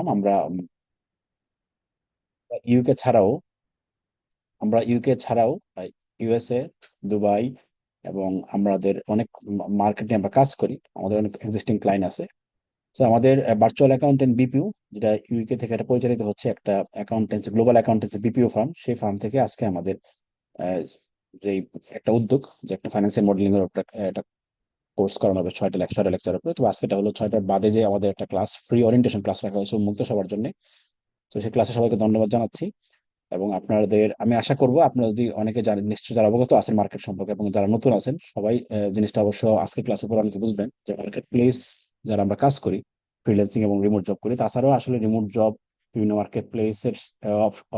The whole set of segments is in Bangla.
ফার্ম। আমরা ইউকে ছাড়াও আমরা ইউএসএ, দুবাই এবং আমাদের অনেক মার্কেটে আমরা কাজ করি। আমাদের অনেক এক্সিস্টিং ক্লায়েন্ট আছে। তো আমাদের ভার্চুয়াল অ্যাকাউন্টেন্ট বিপিও, যেটা ইউকে থেকে এটা পরিচালিত হচ্ছে, একটা accountancy, global accountancy BPO farm. সেই ফার্ম থেকে আজকে আমাদের আহ, যে একটা উদ্যোগ, যে একটা ফাইন্যান্সিয়াল মডেলিং এর একটা কোর্স করানো হবে 6টা লেকচার উপরে। তো আজকে এটা হলো 6টার বাদে যে আমাদের একটা ক্লাস, ফ্রি ওরিয়েন্টেশন ক্লাস রাখা হয়েছে উন্মুক্ত সবার জন্য। তো সেই ক্লাসে সবাইকে ধন্যবাদ জানাচ্ছি। এবং আপনাদের, আমি আশা করবো আপনারা যদি অনেকে জানেন, নিশ্চয়ই যারা অবগত আছেন মার্কেট সম্পর্কে এবং যারা নতুন আছেন, সবাই জিনিসটা অবশ্য আজকে ক্লাসে পরে অনেকে বুঝবেন যে মার্কেট প্লেস যারা আমরা কাজ করি, ফ্রিল্যান্সিং এবং রিমোট জব করি, তাছাড়াও আসলে রিমোট জব, বিভিন্ন মার্কেট প্লেসের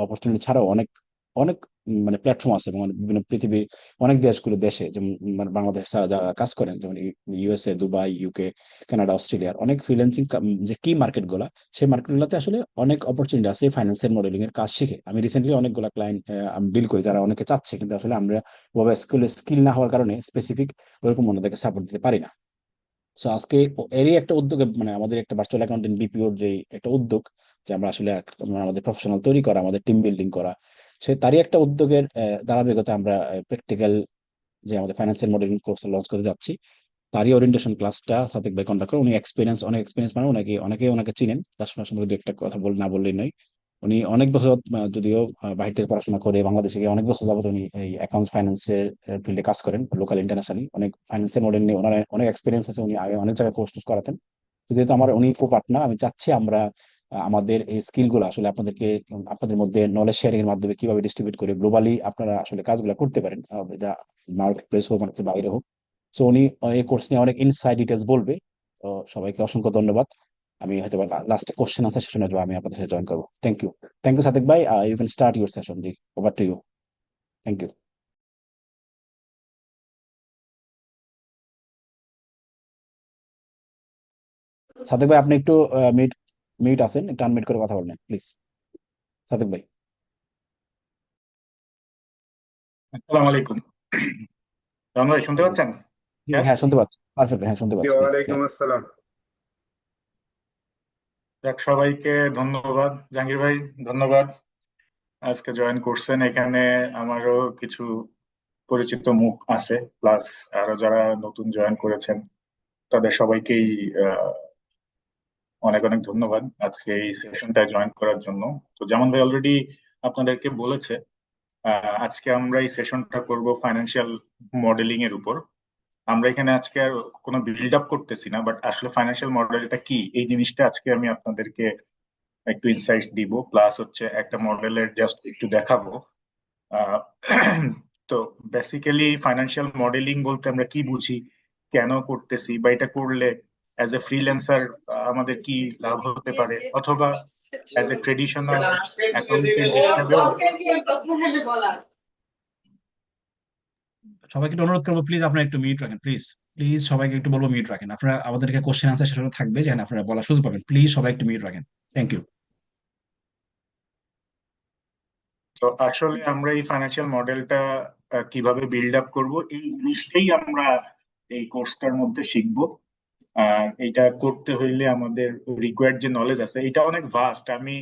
অপরচুনিটি ছাড়াও অনেক অনেক মানে প্ল্যাটফর্ম আছে, এবং বিভিন্ন পৃথিবীর অনেক দেশে, যেমন মানে বাংলাদেশ ছাড়া যারা কাজ করেন, যেমন ইউএসএ, দুবাই, ইউকে, কানাডা, অস্ট্রেলিয়ার অনেক ফ্রিল্যান্সিং যে কি মার্কেট গুলা, সেই মার্কেটগুলোতে আসলে অনেক অপরচুনিটি আছে ফাইন্যান্সিয়াল মডেলিং এর কাজ শিখে। আমি রিসেন্টলি অনেকগুলো ক্লায়েন্ট আমি ডিল করি যারা অনেকে চাচ্ছে, কিন্তু আসলে আমরা ওভাবে স্কিল না হওয়ার কারণে স্পেসিফিক ওরকম ওনাদেরকে সাপোর্ট দিতে পারি না। সো আজকে এরই একটা উদ্যোগে, মানে আমাদের একটা ভার্চুয়াল অ্যাকাউন্টেন্ট বিপিওর যে একটা উদ্যোগ, যে আমরা আসলে আমাদের প্রফেশনাল তৈরি করা, আমাদের টিম বিল্ডিং করা, সে তারই একটা উদ্যোগের ধারাবাহিকতা আমরা প্র্যাকটিক্যাল যে আমাদের ফাইন্যান্সিয়াল মডেলিং কোর্স লঞ্চ করতে যাচ্ছি, তারই ওরিয়েন্টেশন ক্লাসটা সাদিক ভাই কন্ডাক্ট করে। উনি অনেক এক্সপিরিয়েন্স, মানে অনেকে ওনাকে চিনেন, তার সম্পর্কে দু একটা কথা না বললেই নয়। উনি অনেক বছর যদিও বাইরে থেকে পড়াশোনা করে বাংলাদেশে গিয়ে অনেক বছর যাবত উনি এই অ্যাকাউন্টস ফাইন্যান্সের ফিল্ডে কাজ করেন, লোকাল ইন্টারন্যাশনালি অনেক ফাইন্যান্সিয়াল মডেল নিয়ে ওনার অনেক এক্সপিরিয়েন্স আছে। উনি আগে অনেক জায়গায় কোর্স করাতেন। তো যেহেতু উনি কো পার্টনার, আমি চাচ্ছি আমরা আমাদের এই স্কিল গুলো আসলে আপনাদের মধ্যে নলেজ শেয়ারিং এর মাধ্যমে কিভাবে ডিস্ট্রিবিউট করে গ্লোবালি আপনারা আসলে কাজগুলো করতে পারেন, এটা মার্কেট প্লেস হোক, মানে বাইরে হোক। সো উনি এই কোর্স নিয়ে অনেক ইনসাইড ডিটেলস বলবে। তো সবাইকে অসংখ্য ধন্যবাদ। আমি হয়তো লাস্টে কোশ্চেন আনসার সেশনে আমি আপনাদের সাথে জয়েন করবো। থ্যাংক ইউ সাদিক ভাই। You can start your session. জি, over to you. Thank you. Sadiq ভাই, আপনি একটু মিউট মিউট আছেন, একটু আনমিউট করে কথা বলবেন প্লিজ, সাদিক ভাই। আসসালামু আলাইকুম। রহমান ভাই শুনতে পাচ্ছেন? জি, হ্যাঁ। হ্যাঁ শুনতে পাচ্ছি, পারফেক্ট, হ্যাঁ শুনতে জি, পাচ্ছি। ওয়ালাইকুম আসসালাম। যাক, সবাইকে ধন্যবাদ। জাহাঙ্গীর ভাই, ধন্যবাদ আজকে জয়েন করছেন এখানে। আমারও কিছু পরিচিত মুখ আছে, প্লাস আরো যারা নতুন জয়েন করেছেন তাদের সবাইকেই আহ, অনেক অনেক ধন্যবাদ আজকে এই সেশনটায় জয়েন করার জন্য। তো যেমন ভাই অলরেডি আপনাদেরকে বলেছে, আজকে আমরা এই সেশনটা করব ফাইন্যান্সিয়াল মডেলিং এর উপর। আমরা এখানে আজকে আর কোনো বিল্ড আপ করতেছি না, বাট আসলে ফাইন্যান্সিয়াল মডেলটা কি এই জিনিসটা আজকে আমি আপনাদেরকে একটু ইনসাইটস দিব, প্লাস হচ্ছে একটা মডেলের জাস্ট একটু দেখাবো। আহ, তো বেসিক্যালি ফাইন্যান্সিয়াল মডেলিং বলতে আমরা কি বুঝি, কেন করতেছি, বা এটা করলে অ্যাজ এ ফ্রিল্যান্সার আমাদের কি লাভ হতে পারে, অথবা অ্যাজ এ ট্রেডিশনাল অ্যাকাউন্টেন্ট হিসাবেও। সবাইকে একটু অনুরোধ করবো, প্লিজ আপনারা একটু মিউট রাখেন, প্লিজ। প্লিজ সবাইকে একটু বলবো মিউট রাখেন। আপনারা আমাদেরকে কোশ্চেন আনসার সেশনে থাকবে, যেখানে আপনারা বলার সুযোগ পাবেন। প্লিজ সবাই একটু মিউট রাখেন। Thank you. তো আসলে আমরা এই ফাইন্যান্সিয়াল মডেলটা কিভাবে বিল্ড আপ করবো এই জিনিসটাই আমরা এই কোর্সটার মধ্যে শিখবো। আর এটা করতে হইলে আমাদের রিকোয়ার্ড যে নলেজ আছে এটা অনেক ভাস্ট। আমি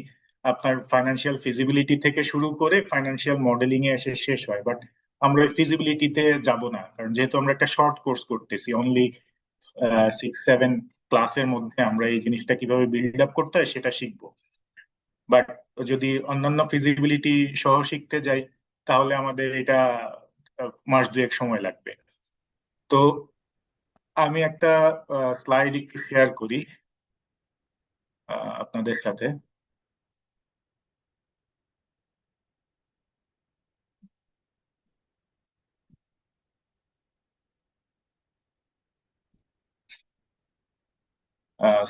আপনার ফাইন্যান্সিয়াল ফিজিবিলিটি থেকে শুরু করে ফাইন্যান্সিয়াল মডেলিং এ এসে শেষ হয়, বাট আমরা ফিজিবিলিটিতে যাব না, কারণ যেহেতু আমরা একটা শর্ট কোর্স করতেছি, অনলি 6-7 ক্লাসের মধ্যে আমরা এই জিনিসটা কিভাবে বিল্ড আপ করতে হয় সেটা শিখবো। বাট যদি অন্যান্য ফিজিবিলিটি সহ শিখতে যাই তাহলে আমাদের এটা মাস দুয়েক সময় লাগবে। তো আমি একটা স্লাইড একটু শেয়ার করি আপনাদের সাথে।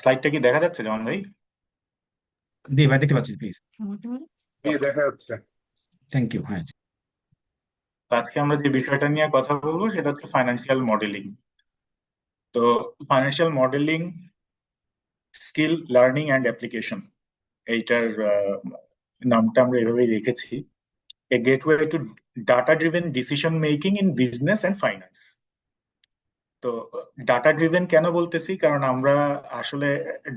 স্লাইডটা কি দেখা যাচ্ছে যেমন ভাই? জি ভাই, দেখতে পাচ্ছি, প্লিজ। জি, দেখা যাচ্ছে। Thank you. হ্যাঁ। তো আজকে আমরা যে বিষয়টা নিয়ে কথা বলবো সেটা হচ্ছে ফাইন্যান্সিয়াল মডেলিং। তো financial modelling skill learning and application, এইটার নামটা আমরা এভাবেই রেখেছি। এ gateway to data driven decision making in business and finance. তো ডাটা ড্রিভেন কেন বলতেছি, কারণ আমরা আসলে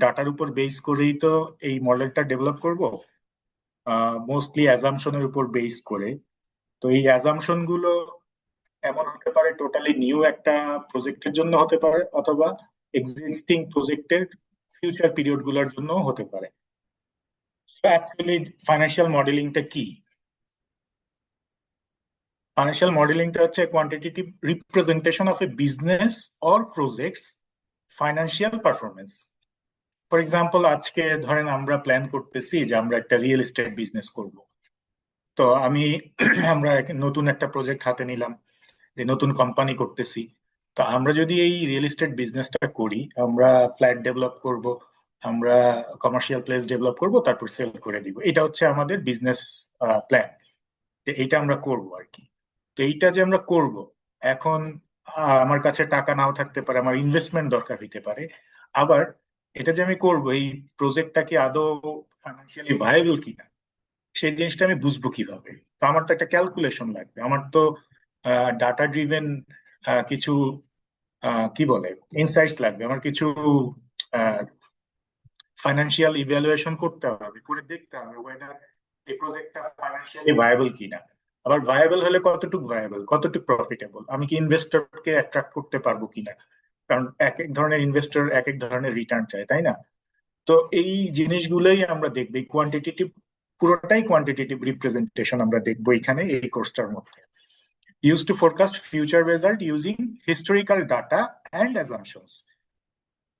ডাটার উপর বেস করেই তো এই মডেলটা ডেভেলপ করব, মোস্টলি অ্যাজাম্পশনের উপর বেস করে। তো এই অ্যাজাম্পশন গুলো এমন হতে পারে টোটালি নিউ একটা প্রজেক্টের জন্য হতে পারে, অথবা এক্সিস্টিং প্রজেক্টের ফিউচার পিরিয়ড গুলোর জন্য হতে পারে। অ্যাকচুয়ালি ফাইন্যান্সিয়াল মডেলিংটা কি? ফাইন্যান্সিয়াল মডেলিংটা হচ্ছে quantitative representation of A business or projects financial performance. For example, আজকে ধরেন আমরা প্ল্যান করতেছি যে আমরা একটা রিয়েল এস্টেট বিজনেস করব। তো আমরা নতুন একটা প্রজেক্ট হাতে নিলাম, যে নতুন কোম্পানি করতেছি। তো আমরা যদি এই রিয়েল এস্টেট বিজনেসটা করি, আমরা ফ্ল্যাট ডেভেলপ করব, আমরা কমার্শিয়াল প্লেস ডেভেলপ করব, তারপর সেল করে দিব। এটা হচ্ছে আমাদের বিজনেস প্ল্যান। এইটা আমরা করব আর কি। তো এইটা যে আমরা করব, এখন আমার কাছে টাকা নাও থাকতে পারে, আমার ইনভেস্টমেন্ট দরকার হইতে পারে। আবার এটা যে আমি করব, এই প্রজেক্টটা কি আদৌ ফাইন্যান্সিয়ালি ভায়াবল কিনা, সেই জিনিসটা আমি বুঝবো কিভাবে? তো আমার তো একটা ক্যালকুলেশন লাগবে, আমার তো ডাটা ড্রিভেন কিছু কি বলে ইনসাইটস লাগবে, আমার কিছু ফাইন্যান্সিয়াল ইভ্যালুয়েশন করতে হবে, করে দেখতে হবে ওয়েদার এই প্রজেক্টটা ফাইন্যান্সিয়ালি ভায়াবল কিনা। আবার ভায়াবল হলে কতটুকু ভায়াবল, কতটুকু প্রফিটেবল, আমি কি ইনভেস্টরকে অ্যাট্রাক্ট করতে পারবো কিনা। কারণ এক এক ধরনের ইনভেস্টর এক এক ধরনের রিটার্ন চায়, তাই না? তো এই জিনিসগুলোই আমরা দেখবো, এই কোয়ান্টিটেটিভ, পুরোটাই কোয়ান্টিটেটিভ রিপ্রেজেন্টেশন আমরা দেখবো এখানে এই কোর্সটার মধ্যে। Use to forecast future result using historical data and assumptions.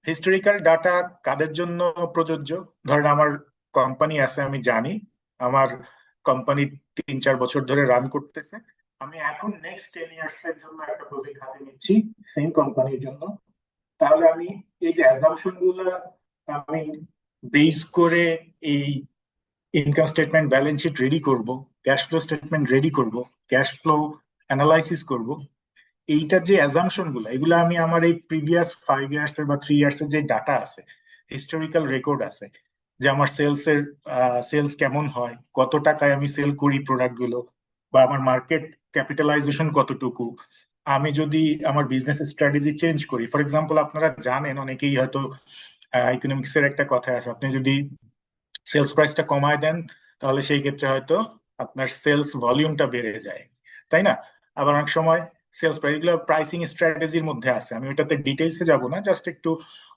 Historical data কাদের জন্য প্রযোজ্য? ধরেন আমার কোম্পানি আছে, আমি জানি আমার কোম্পানি 3-4 বছর ধরে রান করতেছে, আমি এখন নেক্সট 10 ইয়ার্স এর জন্য একটা প্রজেক্ট হাতে নিচ্ছি সেম কোম্পানির জন্য। তাহলে আমি এই যে অ্যাজাম্পশন গুলো আমি বেস করে এই income statement, balance sheet ready করব, ক্যাশ ফ্লো স্টেটমেন্ট রেডি করব, ক্যাশ ফ্লো অ্যানালাইসিস করব, এইটার যে অ্যাজাম্পশন গুলো, এগুলো আমি আমার এই প্রিভিয়াস 5 ইয়ার্স এর বা 3 ইয়ার্স এর যে ডাটা আছে, হিস্টোরিক্যাল রেকর্ড আছে, যে আমার সেলস কেমন হয়, কত টাকায় আমি সেল করি প্রোডাক্ট গুলো, বা আমার মার্কেট ক্যাপিটালাইজেশন কতটুকু, আমি যদি আমার বিজনেস স্ট্র্যাটেজি চেঞ্জ করি। ফর এক্সাম্পল, আপনারা জানেন অনেকেই হয়তো ইকোনমিক্স এর একটা কথা আছে, আপনি যদি সেলস প্রাইসটা কমায় দেন, তাহলে সেই ক্ষেত্রে হয়তো আপনার সেলস ভলিউমটা বেড়ে যায়, তাই না? আবার অনেক সময় সেলস প্রাইস, এগুলো প্রাইসিং স্ট্র্যাটেজির মধ্যে আছে, আমি ওটাতে ডিটেইলসে যাব না, জাস্ট একটু।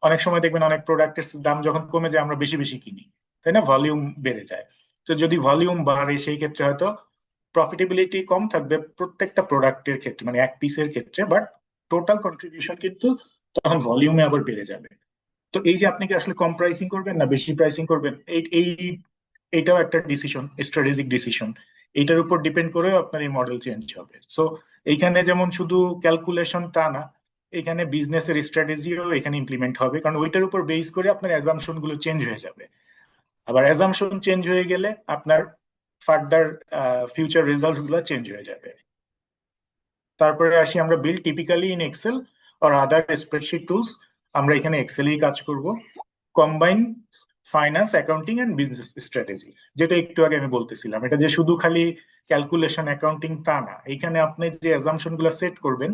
অনেক সময় দেখবেন অনেক প্রোডাক্টের দাম যখন কমে যায়, আমরা বেশি বেশি কিনি, তাই না? ভলিউম বেড়ে যায়। তো যদি ভলিউম বাড়ে, সেই ক্ষেত্রে হয়তো প্রফিটেবিলিটি কম থাকবে প্রত্যেকটা প্রোডাক্টের ক্ষেত্রে, মানে এক পিসের ক্ষেত্রে, বাট টোটাল কন্ট্রিবিউশন কিন্তু তখন ভলিউমে আবার বেড়ে যাবে। তো এই যে আপনি কি আসলে কম প্রাইসিং করবেন না বেশি প্রাইসিং করবেন, এইটাও একটা ডিসিশন, স্ট্র্যাটেজিক ডিসিশন। এইটার উপর ডিপেন্ড করেও আপনার এই মডেল চেঞ্জ হবে। সো এইখানে যেমন শুধু ক্যালকুলেশন তা না, এখানে বিজনেসের স্ট্র্যাটেজিও এখানে ইমপ্লিমেন্ট হবে, কারণ ওইটার উপর বেস করে আপনার অ্যাজাম্পশন গুলো চেঞ্জ হয়ে যাবে। আবার অ্যাজাম্পশন চেঞ্জ হয়ে গেলে আপনার ফার্দার ফিউচার রেজাল্ট গুলো চেঞ্জ হয়ে যাবে। তারপরে আসি আমরা built typically in Excel or other spreadsheet tools. আমরা এখানে এক্সেলেই কাজ করব। Combine finance, accounting and business strategy, যেটা একটু আগে আমি বলতেছিলাম, এটা যে শুধু খালি ক্যালকুলেশন অ্যাকাউন্টিং তা না, এখানে আপনি যে অ্যাজাম্পশন গুলো সেট করবেন,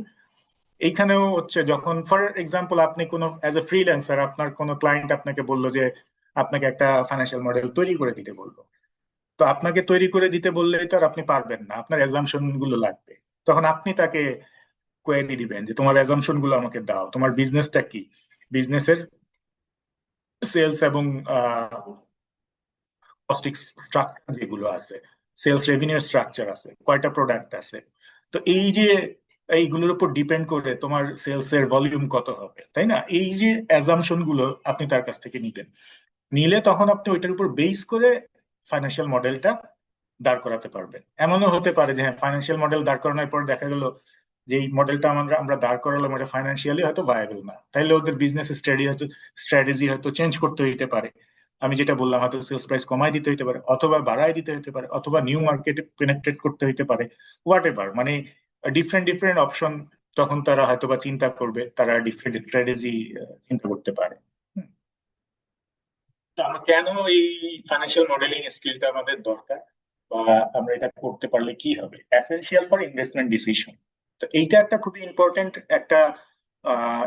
এইখানেও হচ্ছে যখন ফর এক্সাম্পল আপনি কোনো অ্যাজ এ ফ্রিল্যান্সার, আপনার কোনো ক্লায়েন্ট আপনাকে বললো যে আপনাকে একটা ফাইন্যান্সিয়াল মডেল তৈরি করে দিতে বললো। তো আপনাকে তৈরি করে দিতে বললেই তো আর আপনি পারবেন না, আপনার অ্যাজাম্পশন গুলো লাগবে। তখন আপনি তাকে কোয়েরি দিবেন যে তোমার অ্যাজাম্পশন গুলো আমাকে দাও, তোমার বিজনেসটা কি, বিজনেসের সেলস এবং কস্টিক স্ট্রাকচার যেগুলো আছে, সেলস রেভিনিউ স্ট্রাকচার আছে, কয়টা প্রোডাক্ট আছে। তো এই যে এইগুলোর উপর ডিপেন্ড করে তোমার সেলস এর ভলিউম কত হবে, তাই না? এই যে অ্যাজাম্পশন গুলো আপনি তার কাছ থেকে নিবেন, নিলে তখন আপনি ওইটার উপর বেস করে ফাইন্যান্সিয়াল মডেলটা দাঁড় করাতে পারবেন। এমনও হতে পারে যে হ্যাঁ, ফাইন্যান্সিয়াল মডেল দাঁড় করানোর পর দেখা গেল যে এই মডেলটা আমরা দাঁড় করালাম, এটা ফাইন্যান্সিয়ালি হয়তো ভায়াবল না, তাইলে ওদের বিজনেস স্ট্র্যাটেজি হয়তো চেঞ্জ করতে হইতে পারে। আমি যেটা বললাম, হয়তো সেলস প্রাইস কমাই দিতে হইতে পারে, অথবা বাড়াই দিতে হইতে পারে, অথবা নিউ মার্কেটে পেনেট্রেট করতে হইতে পারে, হোয়াট এভার, মানে ডিফারেন্ট ডিফারেন্ট অপশন। তখন তারা হয়তো বা চিন্তা করবে, তারা ডিফারেন্ট স্ট্র্যাটেজি চিন্তা করতে পারে। তো আমরা কেন এই ফাইন্যান্সিয়াল মডেলিং স্কিলটা আমাদের দরকার, বা আমরা এটা করতে পারলে কি হবে? Essential for investment decision. তো এইটা একটা খুবই ইম্পর্টেন্ট একটা আহ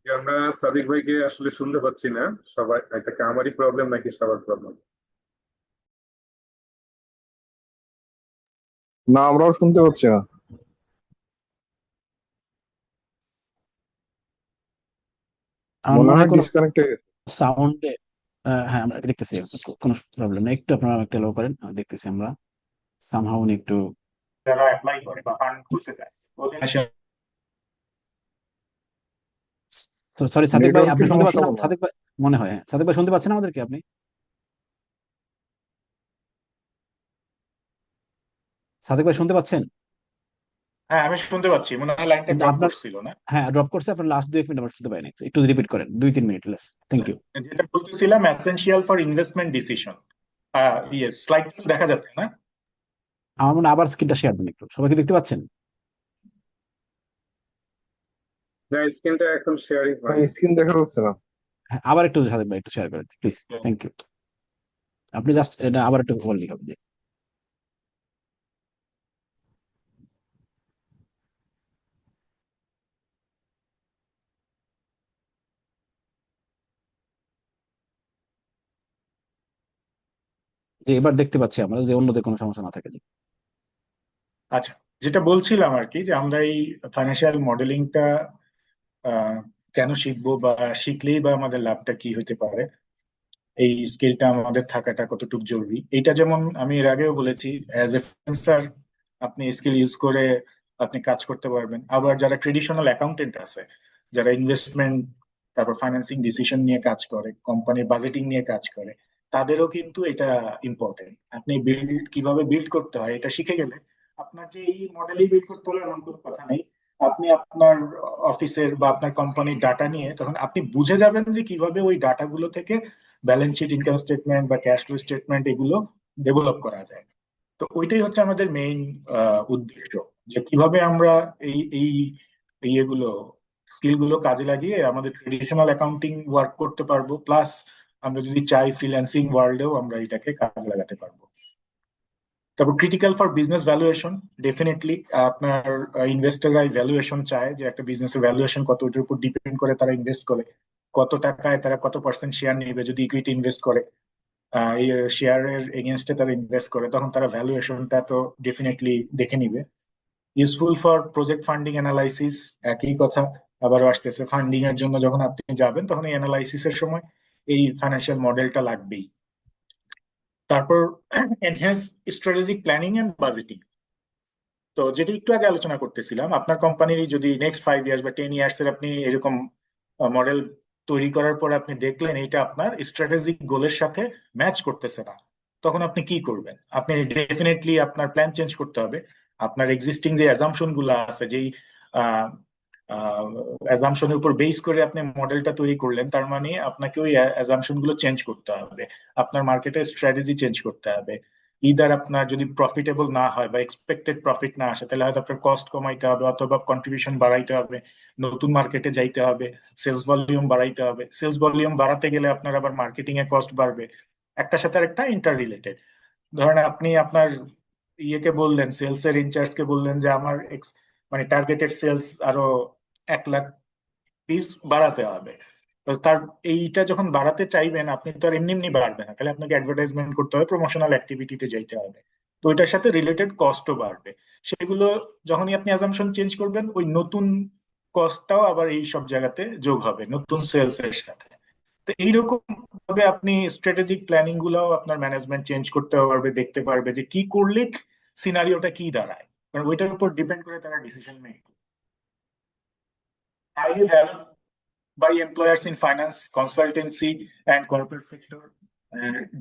যে আমরা সাদিক ভাইকে আসলে শুনতে পাচ্ছি না। সবাই, এটা কি আমারই প্রবলেম নাকি সবার প্রবলেম? না, আমরাও শুনতে পাচ্ছি না। আমার মনে মনে হয় হয় কোনো ডিসকানেক্ট হয়ে গেছে। সাউন্ডে, হ্যাঁ আমরা দেখতেছি, কোনো প্রবলেম নেই, একটু আপনারা একটা লো করেন, দেখতেছি আমরা সামহাউ একটু। যারা অ্যাপ্লাই করে বা ফান্ড খুলতে চায় ওদের তো সরি সাদিক ভাই, আপনি নেটওয়ার্কের শুনতে সমস্যা পাচ্ছেন মনে হয়। সাদিক ভাই? মনে হয় হ্যাঁ, সাদিক ভাই শুনতে পাচ্ছেন আমাদেরকে আপনি? সাদিক ভাই শুনতে পাচ্ছেন? হ্যাঁ, আমি শুনতে পাচ্ছি, মনে হয় লাইনটা কিন্তু ড্রপ আপনার, করছিল না। হ্যাঁ ড্রপ করছে, আপনার লাস্ট 2-1 মিনিট আমরা শুনতে পাইনি, একটু রিপিট করেন, 2-3 মিনিট লেস। Thank you. যেটা বলতেছিলাম essential for investment decision. Slide দেখা যাচ্ছে না? আমার মনে হয় আবার স্ক্রিনটা শেয়ার দিন একটু, সবাইকে দেখতে পাচ্ছেন? না, স্ক্রিনটা এখন শেয়ারিং হয়। স্ক্রিন দেখা যাচ্ছে না। হ্যাঁ আবার একটু সাদিক ভাই একটু শেয়ার করেন প্লিজ, থ্যাংক ইউ। আপনি জাস্ট এটা আবার একটু বললেই হবে যে। যে এবার দেখতে পাচ্ছি আমরা, যে অন্যদের কোনো সমস্যা না থাকে যে। আচ্ছা, যেটা বলছিলাম আর কি, যে আমরা এই ফাইন্যান্সিয়াল মডেলিংটা কেন শিখবো, বা শিখলেই বা আমাদের লাভটা কি হতে পারে, এই স্কিলটা আমাদের থাকাটা কতটুকু জরুরি। এটা যেমন আমি এর আগেও বলেছি, অ্যাজ এ ফ্রিল্যান্সার আপনি স্কিল ইউজ করে আপনি কাজ করতে পারবেন। আবার যারা ট্রেডিশনাল অ্যাকাউন্টেন্ট আছে, যারা ইনভেস্টমেন্ট তারপর ফাইন্যান্সিং ডিসিশন নিয়ে কাজ করে, কোম্পানির বাজেটিং নিয়ে কাজ করে, তাদেরও কিন্তু এটা ইম্পর্টেন্ট। আপনি কিভাবে বিল্ড করতে হয় এটা শিখে গেলে আপনার যে এই মডেলই বিল্ড করতে হলে এমন কোনো কথা নেই। আপনি আপনার অফিসের বা আপনার কোম্পানির ডাটা নিয়ে তখন আপনি বুঝে যাবেন যে কিভাবে ওই ডাটাগুলো থেকে ব্যালেন্স শিট, ইনকাম স্টেটমেন্ট বা ক্যাশ ফ্লো স্টেটমেন্ট এগুলো ডেভেলপ করা যায়। তো ওইটাই হচ্ছে আমাদের মেইন উদ্দেশ্য, যে কিভাবে আমরা এই এই ইয়েগুলো, স্কিল গুলো কাজে লাগিয়ে আমাদের ট্রেডিশনাল অ্যাকাউন্টিং ওয়ার্ক করতে পারবো, প্লাস আমরা যদি চাই ফ্রিল্যান্সিং ওয়ার্ল্ডেও আমরা এটাকে কাজে লাগাতে পারবো। তারপর critical for business valuation, definitely আপনার ইনভেস্টররা ভ্যালুয়েশন চায়, যে একটা বিজনেসের ভ্যালুয়েশন কত, ওটার উপর ডিপেন্ড করে তারা ইনভেস্ট করে, কত টাকায় তারা কত পার্সেন্ট শেয়ার নেবে। যদি ইকুইটি ইনভেস্ট করে, এই শেয়ারের এগেনস্টে তারা ইনভেস্ট করে, তখন তারা ভ্যালুয়েশনটা তো ডেফিনেটলি দেখে নিবে। Useful for project funding analysis, একই কথা আবারও আসতেছে, ফান্ডিং এর জন্য যখন আপনি যাবেন তখন এই অ্যানালাইসিস এর সময় এই ফাইন্যান্সিয়াল মডেলটা লাগবেই। তারপর enhance strategic planning and budgeting. তো যেটা একটু আগে আলোচনা করতেছিলাম, আপনার কোম্পানির যদি নেক্সট 5 ইয়ার্স বা 10 ইয়ার্স এর আপনি এরকম মডেল তৈরি করার পর আপনি দেখলেন এটা আপনার স্ট্র্যাটেজিক গোলের সাথে ম্যাচ করতেছে না, তখন আপনি কি করবেন? আপনি ডেফিনেটলি আপনার প্ল্যান চেঞ্জ করতে হবে। আপনার এক্সিস্টিং যে অ্যাজাম্পশন গুলো আছে, যেই অ্যাজাম্পশনের উপর বেস করে আপনি মডেলটা তৈরি করলেন, তার মানে আপনাকে ওই অ্যাজাম্পশন গুলো চেঞ্জ করতে হবে। আপনার মার্কেটের স্ট্র্যাটেজি চেঞ্জ করতে হবে। ইদার আপনার যদি প্রফিটেবল না হয় বা এক্সপেক্টেড প্রফিট না আসে, তাহলে হয়তো আপনার কস্ট কমাইতে হবে, অথবা কন্ট্রিবিউশন বাড়াইতে হবে, নতুন মার্কেটে যাইতে হবে, সেলস ভলিউম বাড়াইতে হবে। সেলস ভলিউম বাড়াতে গেলে আপনার আবার মার্কেটিং এ কস্ট বাড়বে। একটার সাথে আরেকটা ইন্টার রিলেটেড। ধরেন আপনি আপনার ইয়েকে বললেন, সেলস এর ইনচার্জকে বললেন যে আমার মানে টার্গেটেড সেলস আরো 1 লাখ পিস বাড়াতে হবে। তো তার এইটা যখন বাড়াতে চাইবেন, আপনি তো আর এমনি এমনি বাড়বে না, তাহলে আপনাকে অ্যাডভার্টাইজমেন্ট করতে হবে, প্রমোশনাল অ্যাক্টিভিটিতে যাইতে হবে। তো ওইটার সাথে রিলেটেড কস্টও বাড়বে। সেগুলো যখনই আপনি অ্যাজাম্পশন চেঞ্জ করবেন, ওই নতুন কস্টটাও আবার এই সব জায়গাতে যোগ হবে নতুন সেলস এর সাথে। তো এইরকম ভাবে আপনি স্ট্র্যাটেজিক প্ল্যানিং গুলাও আপনার ম্যানেজমেন্ট চেঞ্জ করতে পারবে, দেখতে পারবে যে কি করলে সিনারিওটা কি দাঁড়ায়, কারণ ওইটার উপর ডিপেন্ড করে তারা decision make. Highly value by employers in finance, consultancy and corporate sector.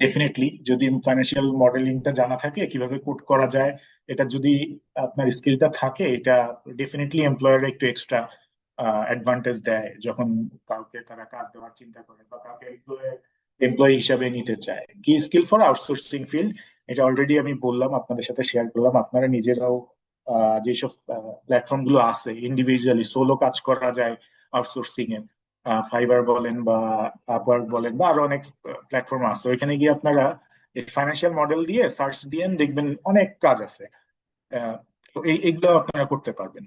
Definitely যদি ফাইন্যান্সিয়াল মডেলিংটা জানা থাকে, কিভাবে কোড করা যায়, এটা যদি আপনার স্কিলটা থাকে, এটা ডেফিনেটলি এমপ্লয়ার একটু এক্সট্রা অ্যাডভান্টেজ দেয় যখন কাউকে তারা কাজ দেওয়ার চিন্তা করে বা কাউকে এমপ্লয়ি হিসাবে নিতে চায়। কি স্কিল ফর আউটসোর্সিং ফিল্ড, এটা অলরেডি আমি বললাম, আপনাদের সাথে শেয়ার করলাম। আপনারা নিজেরাও যেসব প্ল্যাটফর্ম গুলো আছে, ইন্ডিভিজুয়ালি সোলো কাজ করা যায় আউটসোর্সিং এ, ফাইবার বলেন বা আপওয়ার্ক বলেন বা আরো অনেক প্ল্যাটফর্ম আছে, ওইখানে গিয়ে আপনারা এই ফাইন্যান্সিয়াল মডেল দিয়ে সার্চ দিয়ে দেখবেন অনেক কাজ আছে। তো এইগুলো আপনারা করতে পারবেন।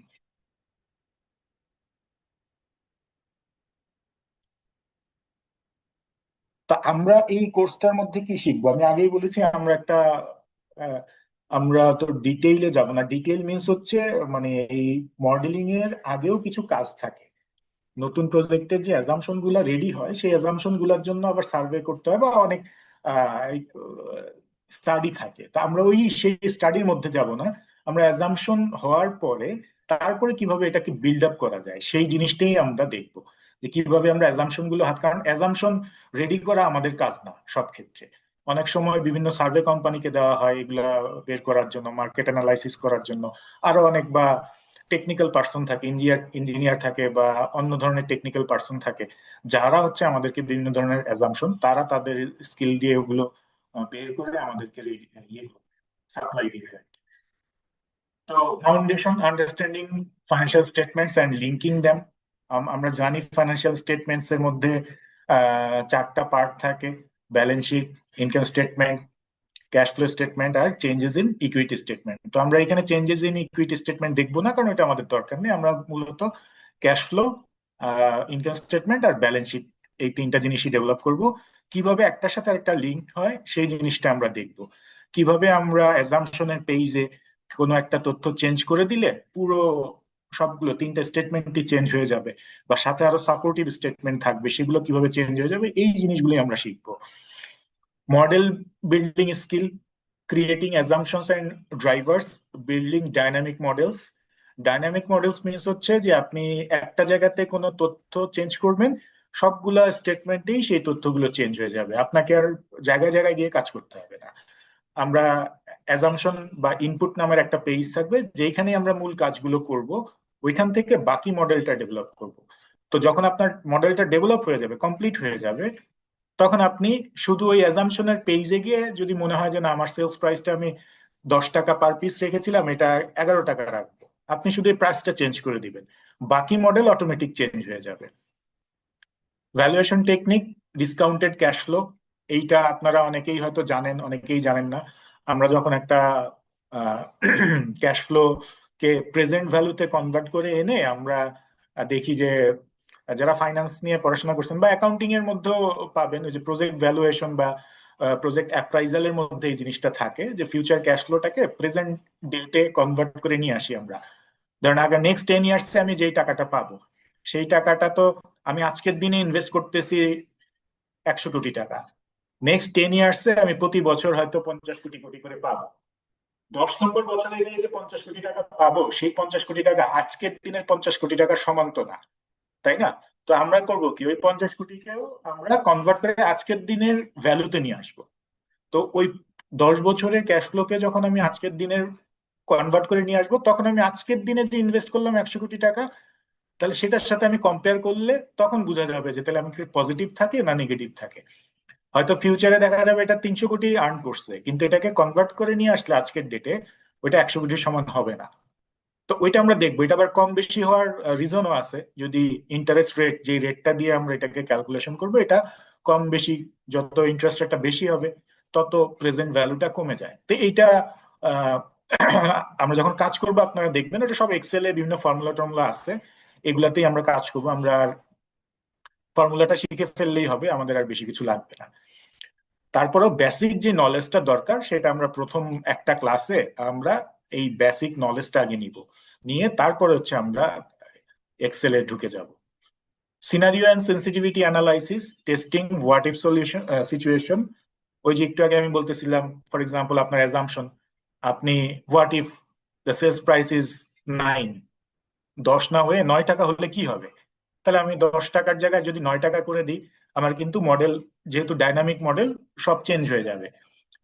তা আমরা এই কোর্সটার মধ্যে কি শিখবো? আমি আগেই বলেছি আমরা একটা আহ, আমরা তো ডিটেইলে যাব না। ডিটেইল মিন্স হচ্ছে মানে এই মডেলিং এর আগেও কিছু কাজ থাকে। নতুন প্রজেক্টের যে অ্যাজাম্পশন গুলা রেডি হয় সেই অ্যাজাম্পশন গুলার জন্য আবার সার্ভে করতে হয় বা অনেক স্টাডি থাকে। তা আমরা ওই সেই স্টাডির মধ্যে যাব না। আমরা অ্যাজাম্পশন হওয়ার পরে তারপরে কিভাবে এটাকে বিল্ড আপ করা যায় সেই জিনিসটাই আমরা দেখবো, যে কিভাবে আমরা অ্যাজাম্পশন গুলো কারণ অ্যাজাম্পশন রেডি করা আমাদের কাজ না সব ক্ষেত্রে। অনেক সময় বিভিন্ন সার্ভে কোম্পানিকে দেওয়া হয় এগুলা বের করার জন্য, মার্কেট অ্যানালাইসিস করার জন্য। আরো অনেক বা টেকনিক্যাল পার্সন থাকে, ইঞ্জিনিয়ার থাকে বা অন্য ধরনের টেকনিক্যাল পার্সন থাকে, যারা হচ্ছে আমাদেরকে বিভিন্ন ধরনের অ্যাজাম্পশন তারা তাদের স্কিল দিয়ে ওগুলো বের করে আমাদেরকে সাপ্লাই দিবে। তো foundation understanding financial statements and linking them. আমরা জানি ফাইন্যান্সিয়াল স্টেটমেন্টস এর মধ্যে চারটা পার্ট থাকে: balance sheet, income statement, cash flow statement আর চেঞ্জেস ইন ইকুইটি স্টেটমেন্ট। তো আমরা এখানে চেঞ্জেস ইন ইকুইটি স্টেটমেন্ট দেখবো না, কারণ এটা আমাদের দরকার নেই। আমরা মূলত ক্যাশ ফ্লো, ইনকাম স্টেটমেন্ট আর ব্যালেন্স শিট, এই তিনটা জিনিসই ডেভেলপ করব। কিভাবে একটার সাথে একটা লিঙ্ক হয় সেই জিনিসটা আমরা দেখব। কিভাবে আমরা অ্যাজাম্পশনের পেজে কোনো একটা তথ্য চেঞ্জ করে দিলে পুরো সবগুলো তিনটা স্টেটমেন্টই চেঞ্জ হয়ে যাবে, বা সাথে আরো সাপোর্টিভ স্টেটমেন্ট থাকবে, সেগুলো কিভাবে চেঞ্জ হয়ে যাবে, এই জিনিসগুলোই আমরা শিখবো। Model building skill, creating assumptions and drivers, building dynamic models. Dynamic models means হচ্ছে যে আপনি একটা জায়গাতে কোনো তথ্য চেঞ্জ করবেন, সবগুলা স্টেটমেন্টেই সেই তথ্যগুলো চেঞ্জ হয়ে যাবে, আপনাকে আর জায়গায় জায়গায় গিয়ে কাজ করতে হবে না। আমরা অ্যাজাম্পশন বা ইনপুট নামের একটা পেজ থাকবে যেখানে আমরা মূল কাজগুলো করব, ওইখান থেকে বাকি মডেলটা ডেভেলপ করব। তো যখন আপনার মডেলটা ডেভেলপ হয়ে যাবে, কমপ্লিট হয়ে যাবে, তখন আপনি শুধু ওই অ্যাজাম্পশনের পেজে গিয়ে যদি মনে হয় যে না আমার সেলস প্রাইসটা আমি 10 টাকা পার পিস রেখেছিলাম, এটা 11 টাকা রাখবো, আপনি শুধু এই প্রাইসটা চেঞ্জ করে দিবেন, বাকি মডেল অটোমেটিক চেঞ্জ হয়ে যাবে। Valuation technique, discounted cash flow, এইটা আপনারা অনেকেই হয়তো জানেন, অনেকেই জানেন না। আমরা যখন একটা ক্যাশ ফ্লো কে প্রেজেন্ট ভ্যালুতে কনভার্ট করে এনে আমরা দেখি যে যারা ফাইন্যান্স নিয়ে পড়াশোনা করছেন বা অ্যাকাউন্টিং এর মধ্যেও পাবেন, ওই যে প্রজেক্ট ভ্যালুয়েশন বা প্রজেক্ট অ্যাপ্রাইজালের মধ্যে এই জিনিসটা থাকে যে ফিউচার ক্যাশ ফ্লোটাকে প্রেজেন্ট ডেটে কনভার্ট করে নিয়ে আসি আমরা। ধরেন আগে নেক্সট 10 ইয়ার্সে আমি যেই টাকাটা পাবো, সেই টাকাটা তো আমি আজকের দিনে ইনভেস্ট করতেছি 100 কোটি টাকা। নেক্সট 10 ইয়ার্সে আমি প্রতি বছর হয়তো 50 কোটি কোটি করে পাবো। 10 নম্বর বছরে গিয়ে যে 50 কোটি টাকা পাবো, সেই 50 কোটি টাকা আজকের দিনের 50 কোটি টাকার সমান তো না, তাই না? তো আমরা করব কি, ওই 50 কোটিকেও আমরা কনভার্ট করে আজকের দিনের ভ্যালুতে নিয়ে আসবো। তো ওই 10 বছরের ক্যাশ ফ্লোকে যখন আমি আজকের দিনের কনভার্ট করে নিয়ে আসবো, তখন আমি আজকের দিনে যে ইনভেস্ট করলাম 100 কোটি টাকা, তাহলে সেটার সাথে আমি কম্পেয়ার করলে তখন বোঝা যাবে যে তাহলে আমি পজিটিভ থাকে না নেগেটিভ থাকে। হয়তো ফিউচারে দেখা যাবে এটা 300 কোটি আর্ন করছে, কিন্তু এটাকে কনভার্ট করে নিয়ে আসলে আজকের ডেটে ওইটা 100 কোটির সমান হবে না। তো ওইটা আমরা দেখবো। এটা আবার কম বেশি হওয়ার রিজনও আছে। যদি ইন্টারেস্ট রেট, যে রেটটা দিয়ে আমরা এটাকে ক্যালকুলেশন করবো, এটা কম বেশি, যত ইন্টারেস্ট রেটটা বেশি হবে তত প্রেজেন্ট ভ্যালুটা কমে যায়। তো এইটা আহ, আমরা যখন কাজ করবো আপনারা দেখবেন, এটা সব এক্সেলে বিভিন্ন ফর্মুলা টর্মুলা আছে, এগুলাতেই আমরা কাজ করবো। আমরা ফর্মুলাটা শিখে ফেললেই হবে, আমাদের আর বেশি কিছু লাগবে না। তারপরেও বেসিক যে নলেজটা দরকার সেটা আমরা প্রথম একটা ক্লাসে আমরা এই বেসিক নলেজটা আগে নিব, নিয়ে তারপরে হচ্ছে আমরা এক্সেলে ঢুকে যাব। Scenario and sensitivity analysis, testing what if solution situation. ওই যে একটু আগে আমি বলতেছিলাম, ফর এক্সাম্পল আপনার অ্যাজাম্পশন, আপনি what if the sales price is 9, 10 না হয়ে 9 টাকা হলে কি হবে? তাহলে আমি 10 টাকার জায়গায় যদি 9 টাকা করে দিই, আমার কিন্তু মডেল, যেহেতু ডাইনামিক মডেল, সব চেঞ্জ হয়ে যাবে।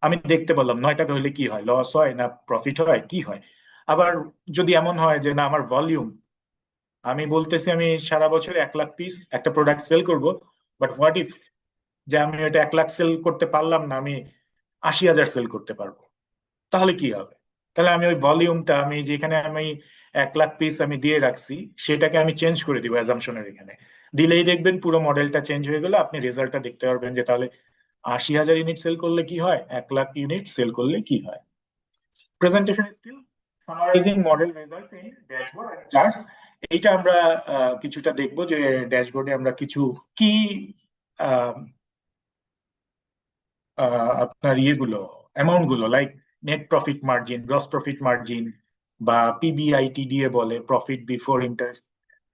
আমি দেখতে পারলাম 9 টাকা হলে কি হয়, লস হয় না প্রফিট হয়, কি হয়। আবার যদি এমন হয় যে না আমার ভলিউম, আমি বলতেছি আমি সারা বছর 1 লাখ পিস একটা প্রোডাক্ট সেল করব, বাট হোয়াট ইফ যে আমি এটা 1 লাখ সেল করতে পারলাম না, আমি 80,000 সেল করতে পারবো, তাহলে কি হবে? তাহলে আমি ওই ভলিউমটা, আমি যেখানে আমি 1 লাখ পিস আমি দিয়ে রাখছি, সেটাকে আমি চেঞ্জ করে দিব অ্যাজাম্পশনের এখানে। দিলেই দেখবেন পুরো মডেলটা চেঞ্জ হয়ে গেলে আপনি রেজাল্টটা দেখতে পারবেন যে তাহলে ৮০,০০০ ইউনিট সেল করলে কি হয়, ১,০০,০০০ ইউনিট সেল করলে কি হয়। Presentation skill, summarising model result in dashboard and charts. এইটা আমরা কিছুটা দেখবো যে ড্যাশবোর্ডে আমরা কিছু কি আপনার ইয়েগুলো, অ্যামাউন্ট গুলো like net profit margin, gross profit margin বা পিবিআইটিডিএ বলে, profit before interest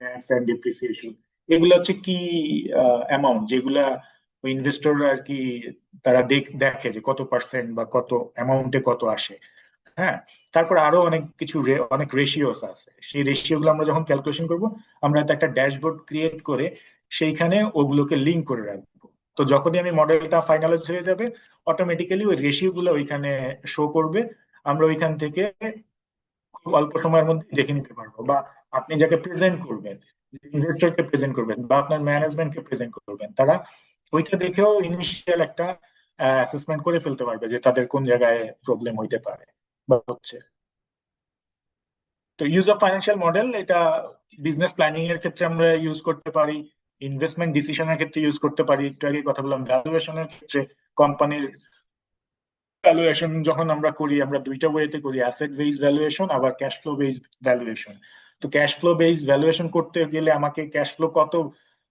tax and depreciation, এগুলো হচ্ছে কি অ্যামাউন্ট যেগুলা ইনভেস্টর আর কি তারা দেখে যে কত পার্সেন্ট বা কত অ্যামাউন্টে কত আসে। হ্যাঁ, তারপর আরো অনেক কিছু অনেক রেশিওস আছে, সেই রেশিও গুলো আমরা যখন ক্যালকুলেশন করব আমরা তো একটা ড্যাশবোর্ড ক্রিয়েট করে সেইখানে ওগুলোকে লিঙ্ক করে রাখবো। তো যখনই আমি মডেলটা ফাইনালাইজ হয়ে যাবে অটোমেটিক্যালি ওই রেশিও গুলো ওইখানে শো করবে, আমরা ওইখান থেকে খুব অল্প সময়ের মধ্যে দেখে নিতে পারবো। বা আপনি যাকে প্রেজেন্ট করবেন, ইনভেস্টরকে প্রেজেন্ট করবেন বা আপনার ম্যানেজমেন্টকে প্রেজেন্ট করবেন, তারা ওইটা দেখেও ইনিশিয়াল একটা অ্যাসেসমেন্ট করে ফেলতে পারবে যে তাদের কোন জায়গায় প্রবলেম হইতে পারে বা হচ্ছে। তো ইউজ অফ ফাইন্যান্সিয়াল মডেল এটা বিজনেস প্ল্যানিং এর ক্ষেত্রে আমরা ইউজ করতে পারি, ইনভেস্টমেন্ট ডিসিশনের ক্ষেত্রে ইউজ করতে পারি, একটু আগে কথা বললাম ভ্যালুয়েশনের ক্ষেত্রে, কোম্পানির ভ্যালুয়েশন যখন আমরা করি আমরা দুইটা ওয়েতে করি, অ্যাসেট বেসড ভ্যালুয়েশন আবার ক্যাশ ফ্লো বেসড ভ্যালুয়েশন। তো ক্যাশ ফ্লো বেসড ভ্যালুয়েশন করতে গেলে আমাকে ক্যাশ ফ্লো কত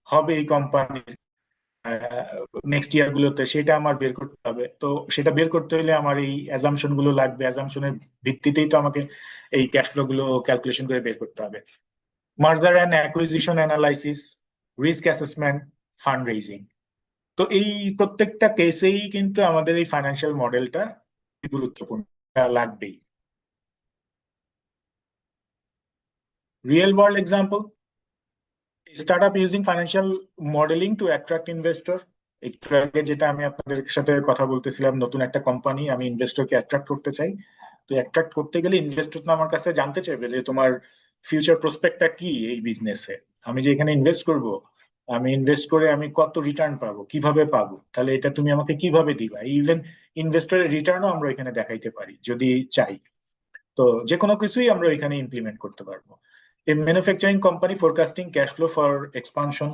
হবে এই কোম্পানির নেক্সট ইয়ার গুলোতে সেটা আমার বের করতে হবে। তো সেটা বের করতে হলে আমার এই অ্যাজাম্পশন গুলো লাগবে, অ্যাজাম্পশনের ভিত্তিতেই তো আমাকে এই ক্যাশ ফ্লো গুলো ক্যালকুলেশন করে বের করতে হবে। Merger and acquisition analysis, risk assessment, fund raising. তো এই প্রত্যেকটা কেসেই কিন্তু আমাদের এই ফাইন্যান্সিয়াল মডেলটা গুরুত্বপূর্ণ, লাগবেই। Real world example, startup using financial modelling two attract investor. একটু আগে যেটা আমি আপনাদের সাথে কথা বলতেছিলাম, নতুন একটা কোম্পানি, আমি ইনভেস্টরকে অ্যাট্রাক্ট করতে চাই। তো অ্যাট্রাক্ট করতে গেলে ইনভেস্টর তো আমার কাছে জানতে চাইবে যে তোমার ফিউচার প্রসপেক্টটা কি এই বিজনেসে, আমি যে এখানে ইনভেস্ট করব, আমি ইনভেস্ট করে আমি কত রিটার্ন পাবো, কিভাবে পাবো, তাহলে এটা তুমি আমাকে কিভাবে দিবা। ইভেন ইনভেস্টরের রিটার্নও আমরা এখানে দেখাইতে পারি যদি চাই। তো যে কোনো কিছুই আমরা এখানে ইমপ্লিমেন্ট করতে পারবো। এই manufacturing company forecasting cash flow for expansion,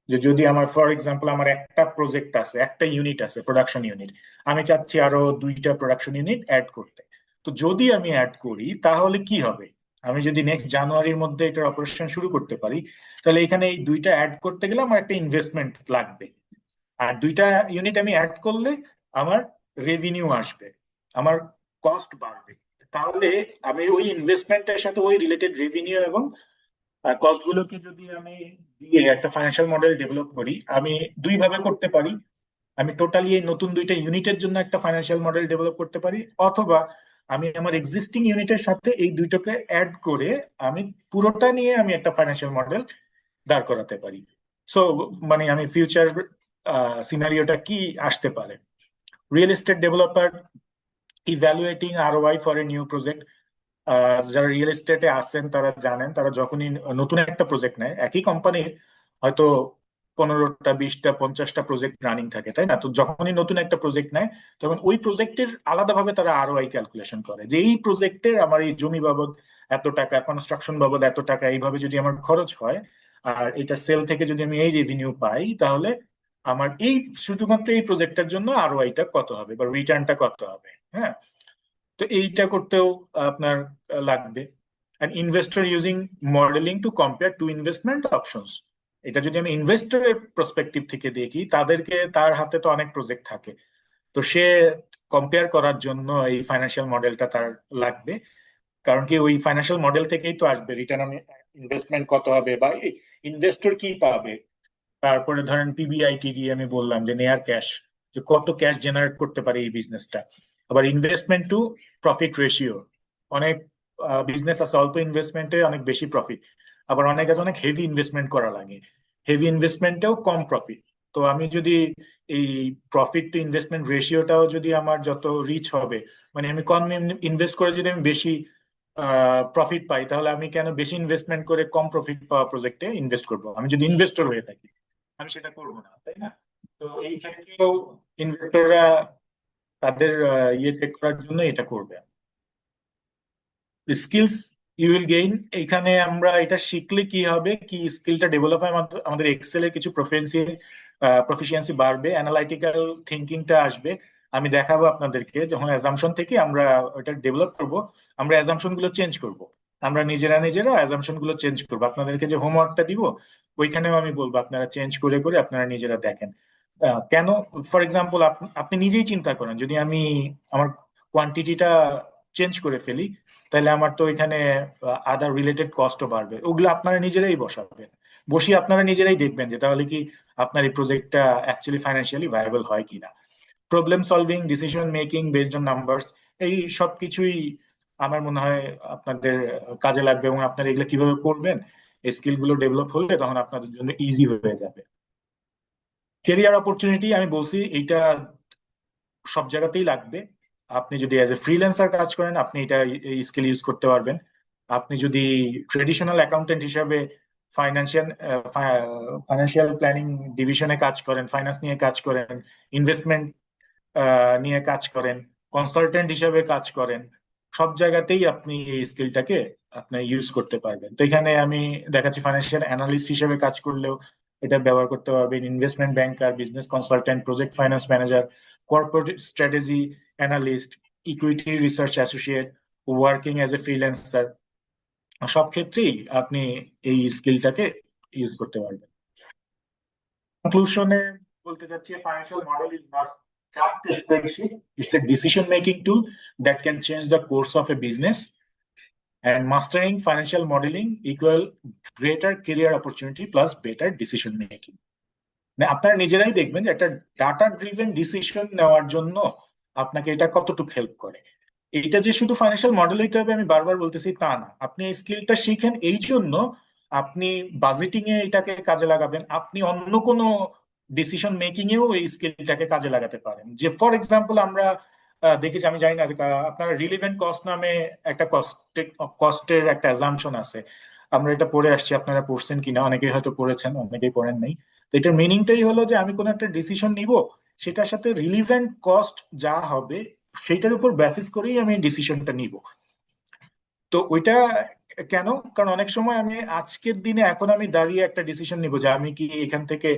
যে যদি আমার ফর এক্সাম্পল আমার একটা প্রজেক্ট আছে, একটা ইউনিট আছে প্রোডাকশন ইউনিট, আমি চাচ্ছি আরো 2টা প্রোডাকশন ইউনিট অ্যাড করতে। তো যদি আমি অ্যাড করি তাহলে কি হবে, আমি যদি নেক্সট জানুয়ারির মধ্যে এটার অপারেশন শুরু করতে পারি, তাহলে এখানে এই 2টা অ্যাড করতে গেলে আমার একটা ইনভেস্টমেন্ট লাগবে। আর 2টা ইউনিট আমি অ্যাড করলে আমার রেভিনিউ আসবে, আমার কস্ট বাড়বে। তাহলে আমি ওই ইনভেস্টমেন্টের সাথে ওই রিলেটেড রেভিনিউ এবং কস্ট গুলোকে যদি আমি দিয়ে একটা ফাইন্যান্সিয়াল মডেল ডেভেলপ করি, আমি দুই ভাবে করতে পারি। আমি টোটালি এই নতুন 2টা ইউনিটের জন্য একটা ফাইন্যান্সিয়াল মডেল ডেভেলপ করতে পারি, অথবা আমি আমার এক্সিস্টিং ইউনিটের সাথে এই দুইটাকে অ্যাড করে আমি পুরোটা নিয়ে আমি একটা ফাইন্যান্সিয়াল মডেল দাঁড় করাতে পারি। সো মানে আমি ফিউচার সিনারিওটা কি আসতে পারে। Real estate developer evaluating ROI for a new project. যারা রিয়েল এস্টেটে আছেন তারা জানেন, তারা যখনই নতুন একটা প্রজেক্ট নেয়, একই কোম্পানির হয়তো 15টা 20টা 50টা প্রজেক্ট রানিং থাকে, তাই না? তো যখনই নতুন একটা প্রজেক্ট নেয় তখন ওই প্রজেক্টের আলাদাভাবে তারা আরওআই ক্যালকুলেশন করে যে এই প্রজেক্টের আমার এই জমি বাবদ এত টাকা, কনস্ট্রাকশন বাবদ এত টাকা, এইভাবে যদি আমার খরচ হয় আর এটা সেল থেকে যদি আমি এই রেভিনিউ পাই, তাহলে আমার এই শুধুমাত্র এই প্রজেক্টের জন্য আরওআইটা কত হবে বা রিটার্নটা কত হবে। হ্যাঁ, তো এইটা করতেও আপনার লাগবে। And investor using modelling to compare to investment options. এটা যদি আমি ইনভেস্টরের প্রসপেক্টিভ থেকে দেখি, তার হাতে তো অনেক প্রজেক্ট থাকে, তো সে কম্পেয়ার করার জন্য এই ফাইন্যান্সিয়াল মডেলটা তার লাগবে। কারণ কি ওই ফাইন্যান্সিয়াল মডেল থেকেই তো আসবে রিটার্ন অন ইনভেস্টমেন্ট কত হবে বা ইনভেস্টর কি পাবে। তারপরে ধরেন পিবিআইটি দিয়ে আমি বললাম যে নেয়ার ক্যাশ, যে কত ক্যাশ জেনারেট করতে পারে এই বিজনেসটা। আবার ইনভেস্টমেন্ট টু প্রফিট রেশিও, অনেক বিজনেস আছে অল্প ইনভেস্টমেন্টে অনেক বেশি প্রফিট, আবার অনেক আছে অনেক হেভি ইনভেস্টমেন্ট করা লাগে, হেভি ইনভেস্টমেন্টেও কম প্রফিট। তো আমি যদি এই প্রফিট টু ইনভেস্টমেন্ট রেশিওটাও যদি আমার যত রিচ হবে, মানে আমি কম ইনভেস্ট করে যদি আমি বেশি প্রফিট পাই, তাহলে আমি কেন বেশি ইনভেস্টমেন্ট করে কম প্রফিট পাওয়া প্রজেক্টে ইনভেস্ট করবো, আমি যদি ইনভেস্টর হয়ে থাকি আমি সেটা করবো না, তাই না? তো এই ক্ষেত্রেও ইনভেস্টররা তাদের ইয়ে চেক করার জন্য এটা করবে। Skills you will gain. এখানে আমরা এটা শিখলে কি হবে, কি স্কিলটা ডেভেলপ হয়, আমাদের এক্সেল এর কিছু প্রফিসিয়েন্সি বাড়বে, অ্যানালাইটিক্যাল থিঙ্কিংটা আসবে। আমি দেখাবো আপনাদেরকে যখন অ্যাজাম্পশন থেকে আমরা ওটা ডেভেলপ করব, আমরা অ্যাজাম্পশন গুলো চেঞ্জ করব, আমরা নিজেরা নিজেরা অ্যাজাম্পশন গুলো চেঞ্জ করবো। আপনাদেরকে যে হোমওয়ার্কটা দিব ওইখানেও আমি বলবো আপনারা চেঞ্জ করে করে আপনারা নিজেরা দেখেন। কেন, ফর এক্সাম্পল আপনি নিজেই চিন্তা করেন, যদি আমি আমার কোয়ান্টিটিটা চেঞ্জ করে ফেলি, তাহলে আমার তো এখানে আদার রিলেটেড কস্টও বাড়বে। ওগুলো আপনারা নিজেরাই বসাবেন, বসিয়ে আপনারা নিজেরাই দেখবেন যে তাহলে কি আপনার এই প্রজেক্টটা অ্যাকচুয়ালি ফাইন্যান্সিয়ালি ভায়াবল হয় কিনা। Problem solving, decision making based on numbers, এই সব কিছুই আমার মনে হয় আপনাদের কাজে লাগবে, এবং আপনারা এগুলো কিভাবে করবেন, এই স্কিল গুলো ডেভেলপ হলে তখন আপনাদের জন্য ইজি হয়ে যাবে। কেরিয়ার অপরচুনিটি আমি বলছি এইটা সব জায়গাতেই লাগবে। আপনি যদি অ্যাজ এ ফ্রিল্যান্সার কাজ করেন, আপনি এটা এই স্কিল ইউজ করতে পারবেন। আপনি যদি ট্রেডিশনাল অ্যাকাউন্টেন্ট হিসাবে ফাইন্যান্সিয়াল ফাইন্যান্সিয়াল প্ল্যানিং ডিভিশনে কাজ করেন, ফাইন্যান্স নিয়ে কাজ করেন, ইনভেস্টমেন্ট নিয়ে কাজ করেন, কনসালটেন্ট হিসাবে কাজ করেন, সব জায়গাতেই আপনি এই স্কিলটাকে আপনি ইউজ করতে পারবেন। তো এখানে আমি দেখাচ্ছি ফাইন্যান্সিয়াল অ্যানালিস্ট হিসেবে কাজ করলেও এটা ব্যবহার করতে পারবেন, investment banker, business consultant, project finance manager, corporate strategy analyst, equity research associate, working as a freelancer, সব ক্ষেত্রেই আপনি এই স্কিলটাকে ইউজ করতে পারবেন। কনক্লুশনে বলতে চাচ্ছি, financial model is not just a spreadsheet, it's a decision making tool that can change the course of a business, and mastering financial modeling equal greater career opportunity plus better decision making. মানে আপনারা নিজেরাই দেখবেন যে একটা ডাটা ড্রিভেন ডিসিশন নেওয়ার জন্য আপনাকে এটা কতটুকু হেল্প করে। এটা যে শুধু ফাইন্যান্সিয়াল মডেল হইতে হবে আমি বারবার বলতেছি তা না, আপনি এই স্কিলটা শিখেন এই জন্য আপনি বাজেটিং এ এটাকে কাজে লাগাবেন, আপনি অন্য কোনো ডিসিশন মেকিং এও এই স্কিলটাকে কাজে লাগাতে পারেন। যে ফর এক্সাম্পল আমরা দেখেছি, আমি জানি না আপনারা রিলিভেন্ট কস্ট নামে একটা কস্টের একটা অ্যাজাম্পশন আছে, আমরা এটা পড়ে আসছি, আপনারা পড়ছেন কিনা, অনেকেই হয়তো পড়েছেন, অনেকেই পড়েন নাই। তো এটার মিনিংটাই হলো যে আমি কোনো একটা ডিসিশন নিব, সেটার সাথে রিলিভেন্ট কস্ট যা হবে সেটার উপর বেসিস করেই আমি ডিসিশনটা নিব। তো ওইটা কেন, কারণ অনেক সময় আমি আজকের দিনে এখন আমি দাঁড়িয়ে একটা ডিসিশন নিব যে আমি কি এখান থেকে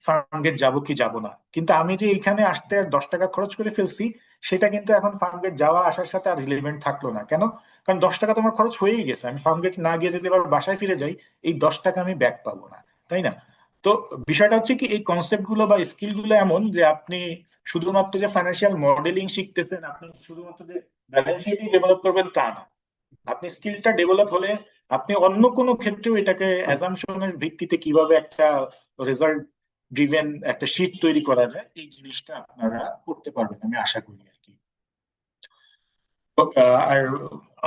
ফার্মগেট যাব কি যাব না, কিন্তু আমি যে এখানে আসতে 10 টাকা খরচ করে ফেলছি সেটা কিন্তু এখন ফার্মগেট যাওয়া আসার সাথে আর রিলেভেন্ট থাকলো না। কেন, কারণ 10 টাকা তোমার খরচ হয়েই গেছে, আমি ফার্মগেট না গিয়ে যদি এবার বাসায় ফিরে যাই এই 10 টাকা আমি ব্যাক পাবো না, তাই না? তো বিষয়টা হচ্ছে কি, এই কনসেপ্ট গুলো বা স্কিল গুলো এমন যে আপনি শুধুমাত্র যে ফাইন্যান্সিয়াল মডেলিং শিখতেছেন, আপনি শুধুমাত্র যে ব্যালেন্স শিটই ডেভেলপ করবেন তা না, আপনি স্কিলটা ডেভেলপ হলে আপনি অন্য কোনো ক্ষেত্রেও এটাকে অ্যাজাম্পশনের ভিত্তিতে কিভাবে একটা রেজাল্ট ড্রিভেন একটা শিট তৈরি করা যায় এই জিনিসটা আপনারা করতে পারবেন আমি আশা করি আর কি। আর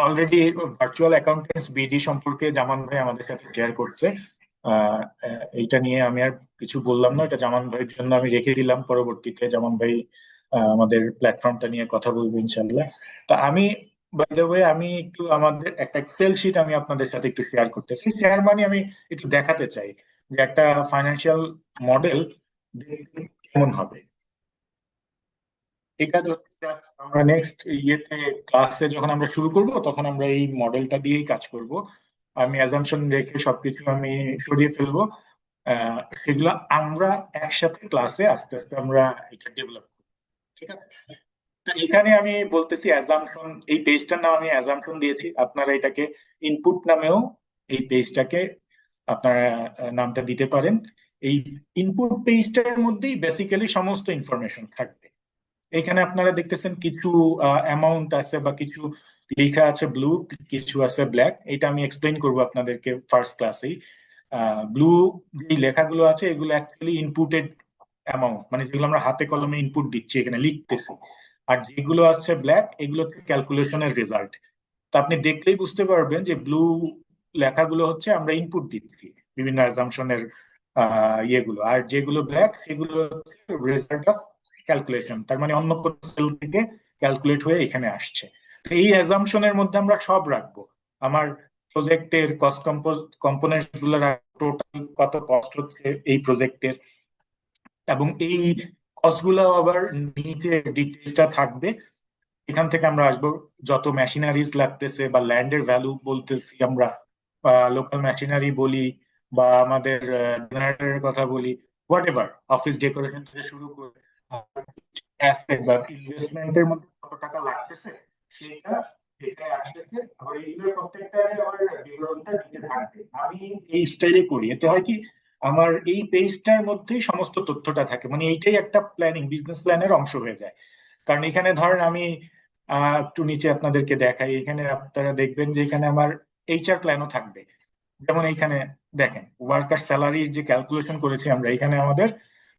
অলরেডি ভার্চুয়াল অ্যাকাউন্টেন্টস বিডি সম্পর্কে জামান ভাই আমাদের সাথে শেয়ার করছে। এইটা নিয়ে আমি আর কিছু বললাম না, এটা জামান ভাইয়ের জন্য আমি রেখে দিলাম, পরবর্তীতে জামান ভাই আমাদের প্ল্যাটফর্মটা নিয়ে কথা বলবো ইনশাল্লাহ। তা আমি বাই দ্য ওয়ে আমি একটু আমাদের একটা এক্সেল শিট আমি আপনাদের সাথে একটু শেয়ার করতেছি। শেয়ার মানে আমি একটু দেখাতে চাই যে একটা ফাইন্যান্সিয়াল মডেল কেমন হবে। এটা আমরা নেক্সট ইয়েতে ক্লাসে যখন আমরা শুরু করব তখন আমরা এই মডেলটা দিয়েই কাজ করব। আমি অ্যাজাম্পশন রেখে সবকিছু আমি সরিয়ে ফেলবো, সেগুলো আমরা একসাথে ক্লাসে আস্তে আস্তে আমরা এটা ডেভেলপ করবো, ঠিক আছে? তো এখানে আমি বলতেছি অ্যাজাম্পশন, এই পেজটার নাম আমি অ্যাজাম্পশন দিয়েছি, আপনারা এটাকে ইনপুট নামেও এই পেজটাকে আপনারা নামটা দিতে পারেন। এই ইনপুট পেজটার মধ্যেই বেসিক্যালি সমস্ত ইনফরমেশন থাকবে। এখানে আপনারা দেখতেছেন কিছু অ্যামাউন্ট আছে বা কিছু লেখা আছে ব্লু, কিছু আছে ব্ল্যাক, এটা আমি এক্সপ্লেইন করবো আপনাদেরকে ফার্স্ট ক্লাসেই। ব্লু যে লেখাগুলো আছে এগুলো অ্যাকচুয়ালি ইনপুটেড অ্যামাউন্ট, মানে যেগুলো আমরা হাতে কলমে ইনপুট দিচ্ছি এখানে লিখতেছি, আর যেগুলো আছে ব্ল্যাক এগুলো ক্যালকুলেশনের রেজাল্ট। তো আপনি দেখলেই বুঝতে পারবেন যে ব্লু লেখাগুলো হচ্ছে আমরা ইনপুট দিচ্ছি বিভিন্ন অ্যাজাম্পশনের ইয়েগুলো, আর যেগুলো ব্ল্যাক সেগুলো রেজাল্ট অফ ক্যালকুলেশন, তার মানে অন্য কোনো সেল থেকে ক্যালকুলেট হয়ে এখানে আসছে। এই অ্যাজাম্পশনের মধ্যে আমরা সব রাখবো, আমার প্রজেক্টের কস্ট কম্পোনেন্ট গুলো, টোটাল কত কস্ট হচ্ছে এই প্রজেক্টের, এবং এই কস্ট গুলো আবার নিচে ডিটেলসটা থাকবে এখান থেকে আমরা আসবো যত মেশিনারিজ লাগতেছে বা ল্যান্ডের ভ্যালু বলতেছি আমরা, লোকাল মেশিনারি বলি বা আমাদের জেনারেটরের কথা বলি, হোয়াট এভার, অফিস ডেকোরেশন থেকে শুরু করে অ্যাসেট বা ইনভেস্টমেন্টের মধ্যে কত টাকা লাগতেছে সেটা এখানে আসতেছে। আবার এইগুলোর প্রত্যেকটারই আমার বিবরণটা দিতে থাকবে। আমি এই স্টাইলে করি, এতে হয় কি আমার এই পেজটার মধ্যেই সমস্ত তথ্যটা থাকে, মানে এইটাই একটা প্ল্যানিং, বিজনেস প্ল্যানের অংশ হয়ে যায়। কারণ এখানে ধরেন আমি একটু নিচে আপনাদেরকে দেখাই, এখানে আপনারা দেখবেন যে এখানে আমার এইচআর প্ল্যানও থাকবে। যেমন এইখানে দেখেন ওয়ার্কার স্যালারির যে ক্যালকুলেশন করেছি আমরা, এখানে আমাদের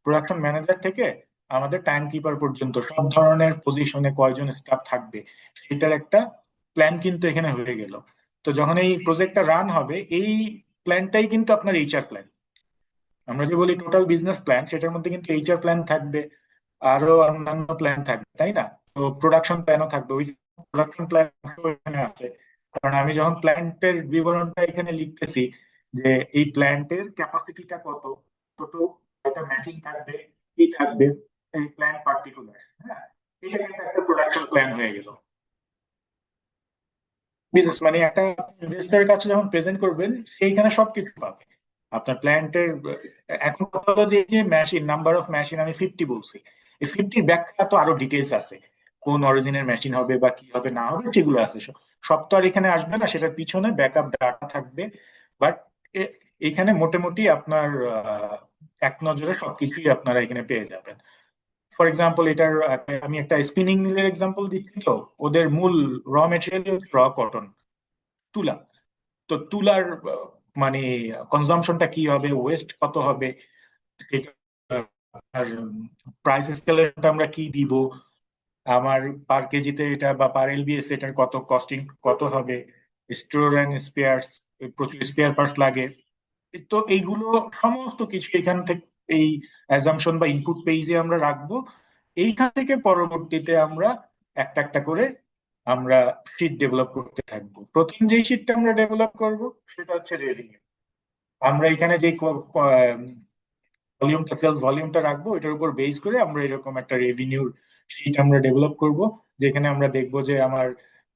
প্রোডাকশন ম্যানেজার থেকে আমাদের টাইম কিপার পর্যন্ত সব ধরনের পজিশনে কয়জন স্টাফ থাকবে সেটার একটা প্ল্যান কিন্তু এখানে হয়ে গেল। তো যখন এই প্রজেক্টটা রান হবে, এই প্ল্যানটাই কিন্তু আপনার এইচআর প্ল্যান। আমরা যে বলি টোটাল বিজনেস প্ল্যান, সেটার মধ্যে কিন্তু এইচআর প্ল্যান থাকবে, আরো অন্যান্য প্ল্যান থাকবে, তাই না? তো প্রোডাকশন প্ল্যানও থাকবে, ওই প্রোডাকশন প্ল্যান এখানে আছে। কারণ আমি যখন প্ল্যান্টের বিবরণটা এখানে লিখতেছি যে এই প্ল্যান্টের ক্যাপাসিটিটা কত, ছোট একটা মেশিন থাকবে, কি থাকবে, এই প্ল্যান্ট পার্টিকুলার, হ্যাঁ, এটা কিন্তু একটা প্রোডাকশন প্ল্যান হয়ে গেল। বিজনেস মানে একটা ইনভেস্টরের কাছে যখন প্রেজেন্ট করবেন, সেইখানে সবকিছু পাবে আপনার প্ল্যান্টের। এখন কথা হলো যে এই যে মেশিন, নাম্বার অফ মেশিন আমি 50 বলছি, এই 50 ব্যাখ্যা তো আরো ডিটেলস আছে, কোন অরিজিনের মেশিন হবে বা কি হবে না হবে সেগুলো আছে। সব তো আর এখানে আসবে না, সেটার পিছনে ব্যাকআপ ডাটা থাকবে। বাট এখানে মোটামুটি আপনার এক নজরে সবকিছুই আপনারা এখানে পেয়ে যাবেন। ফর এক্সাম্পল এটার আমি একটা স্পিনিং মিলের এক্সাম্পল দিচ্ছি। তো ওদের মূল র মেটেরিয়াল র কটন, তুলা। তো তুলার মানে কনজাম্পশনটা কি হবে, ওয়েস্ট কত হবে, সেটা, আর প্রাইস স্কেলেরটা আমরা কি দিব, আমার পার কেজিতে এটা বা পার এলবিএস এটার কত কস্টিং কত হবে, স্টোর অ্যান্ড স্পেয়ার্স, প্রচুর স্পেয়ার পার্টস লাগে। তো এইগুলো সমস্ত কিছু এখান থেকে এই অ্যাজাম্পশন বা ইনপুট পেজে আমরা রাখবো। এইখান থেকে পরবর্তীতে আমরা একটা একটা করে আমরা শিট ডেভেলপ করতে থাকবো। প্রথম যেই শিটটা আমরা ডেভেলপ করব সেটা হচ্ছে রেভিনিউ। আমরা এখানে যে ভলিউমটা, সেলস ভলিউমটা রাখবো, এটার উপর বেস করে আমরা এরকম একটা রেভিনিউর শিট আমরা ডেভেলপ করব, যেখানে আমরা দেখবো যে আমার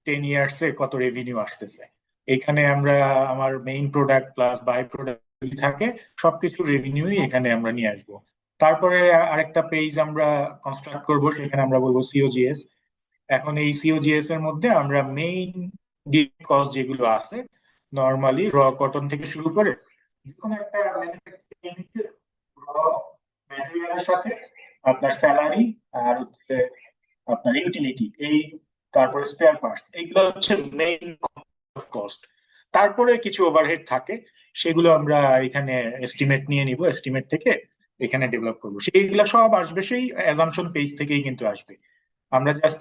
10 ইয়ার্সে কত রেভিনিউ আসতেছে। এখানে আমরা আমার main product plus by product থাকে, সবকিছু রেভিনিউই এখানে আমরা নিয়ে আসবো। তারপরে আরেকটা পেজ আমরা কনস্ট্রাক্ট করব, সেখানে আমরা বলবো সিওজিএস। এখন এই সিওজিএস এর মধ্যে আমরা মেইন কস্ট যেগুলো আছে, নর্মালি র কটন থেকে শুরু করে যে কোনো একটা ম্যানুফ্যাকচারিং র ম্যাটেরিয়ালের সাথে আপনার স্যালারি আর হচ্ছে আপনার ইউটিলিটি, এই তারপরে স্পেয়ার পার্টস, এইগুলো হচ্ছে মেইন কস্ট। তারপরে কিছু ওভারহেড থাকে, সেগুলো আমরা এখানে এস্টিমেট নিয়ে নিব, এস্টিমেট থেকে এখানে ডেভেলপ করবো। সেইগুলো সব আসবে সেই অ্যাজাম্পশন পেজ থেকেই কিন্তু আসবে। আমরা জাস্ট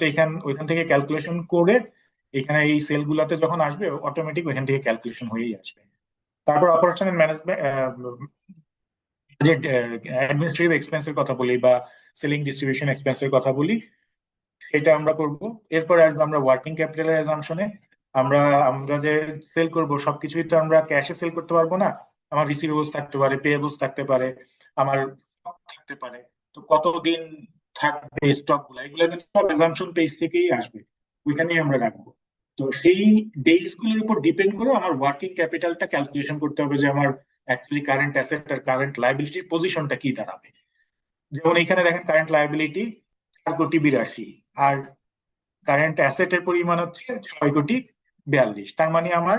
ওইখান থেকে ক্যালকুলেশন করে এখানে এই সেল গুলাতে যখন আসবে অটোমেটিক ওইখান থেকে ক্যালকুলেশন হয়েই আসবে। তারপর অপারেশনাল ম্যানেজমেন্ট, যে অ্যাডমিনিস্ট্রেটিভ এক্সপেন্সের কথা বলি বা সেলিং ডিস্ট্রিবিউশন এক্সপেন্সের কথা বলি, সেটা আমরা করব। এরপরে আসবো আমরা ওয়ার্কিং ক্যাপিটালের অ্যাজাম্পশনে। আমরা আমরা যে সেল করব সবকিছুই তো আমরা ক্যাশে সেল করতে পারবো না, আমার রিসিভেবলস থাকতে পারে, পেয়েবলস থাকতে পারে, আমার stock থাকতে পারে। তো কতদিন থাকবে স্টক গুলা, এগুলো কিন্তু সব অ্যাজাম্পশন পেজ থেকেই আসবে, ওইখানেই আমরা রাখবো। তো সেই ডেজ গুলোর উপর ডিপেন্ড করে আমার ওয়ার্কিং ক্যাপিটালটা ক্যালকুলেশন করতে হবে, যে আমার অ্যাকচুয়ালি কারেন্ট অ্যাসেট আর কারেন্ট লাইবিলিটির পজিশনটা কি দাঁড়াবে। যেমন এখানে দেখেন কারেন্ট লাইবিলিটি 4,82,, আর কারেন্ট অ্যাসেটের পরিমাণ হচ্ছে 6,42,, তার মানে আমার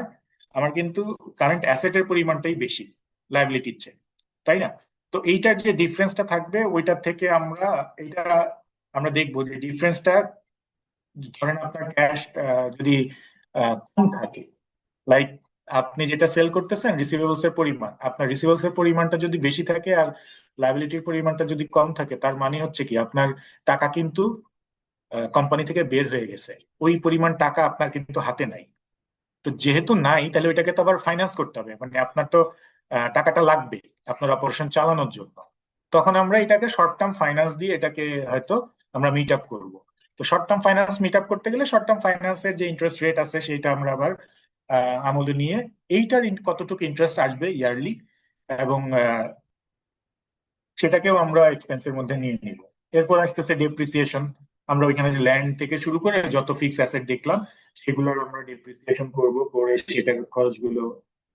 আমার কিন্তু কারেন্ট অ্যাসেটের পরিমাণটাই বেশি লাইবিলিটির চেয়ে, তাই না? তো এইটার যে ডিফারেন্সটা থাকবে ওইটার থেকে আমরা এইটা আমরা দেখবো যে ডিফারেন্সটা, ধরেন আপনার ক্যাশ যদি কম থাকে, লাইক আপনি যেটা সেল করতেছেন রিসিভেবলস এর পরিমাণ, আপনার রিসিভেবলস এর পরিমাণটা যদি বেশি থাকে আর লাইবিলিটির পরিমাণটা যদি কম থাকে, তার মানে হচ্ছে কি আপনার টাকা কিন্তু কোম্পানি থেকে বের হয়ে গেছে, ওই পরিমাণ টাকা আপনার কিন্তু হাতে নাই। তো যেহেতু নাই, তাহলে ওইটাকে তো আবার ফাইন্যান্স করতে হবে, মানে আপনার তো টাকাটা লাগবে আপনার অপারেশন চালানোর জন্য। তখন আমরা এটাকে শর্ট টার্ম ফাইন্যান্স দিয়ে এটাকে হয়তো আমরা মিট আপ করবো। তো short term finance meet up করতে গেলে শর্ট টার্ম ফাইন্যান্সের যে ইন্টারেস্ট রেট আছে সেটা আমরা আবার আমলে নিয়ে এইটার কতটুকু ইন্টারেস্ট আসবে ইয়ারলি, এবং সেটাকেও আমরা এক্সপেন্সের মধ্যে নিয়ে নিব। এরপর আসতেছে ডেপ্রিসিয়েশন। আমরা ওইখানে যে ল্যান্ড থেকে শুরু করে যত ফিক্সড অ্যাসেট দেখলাম সেগুলোর আমরা ডিপ্রিসিয়েশন করব, করে সেটার খরচগুলো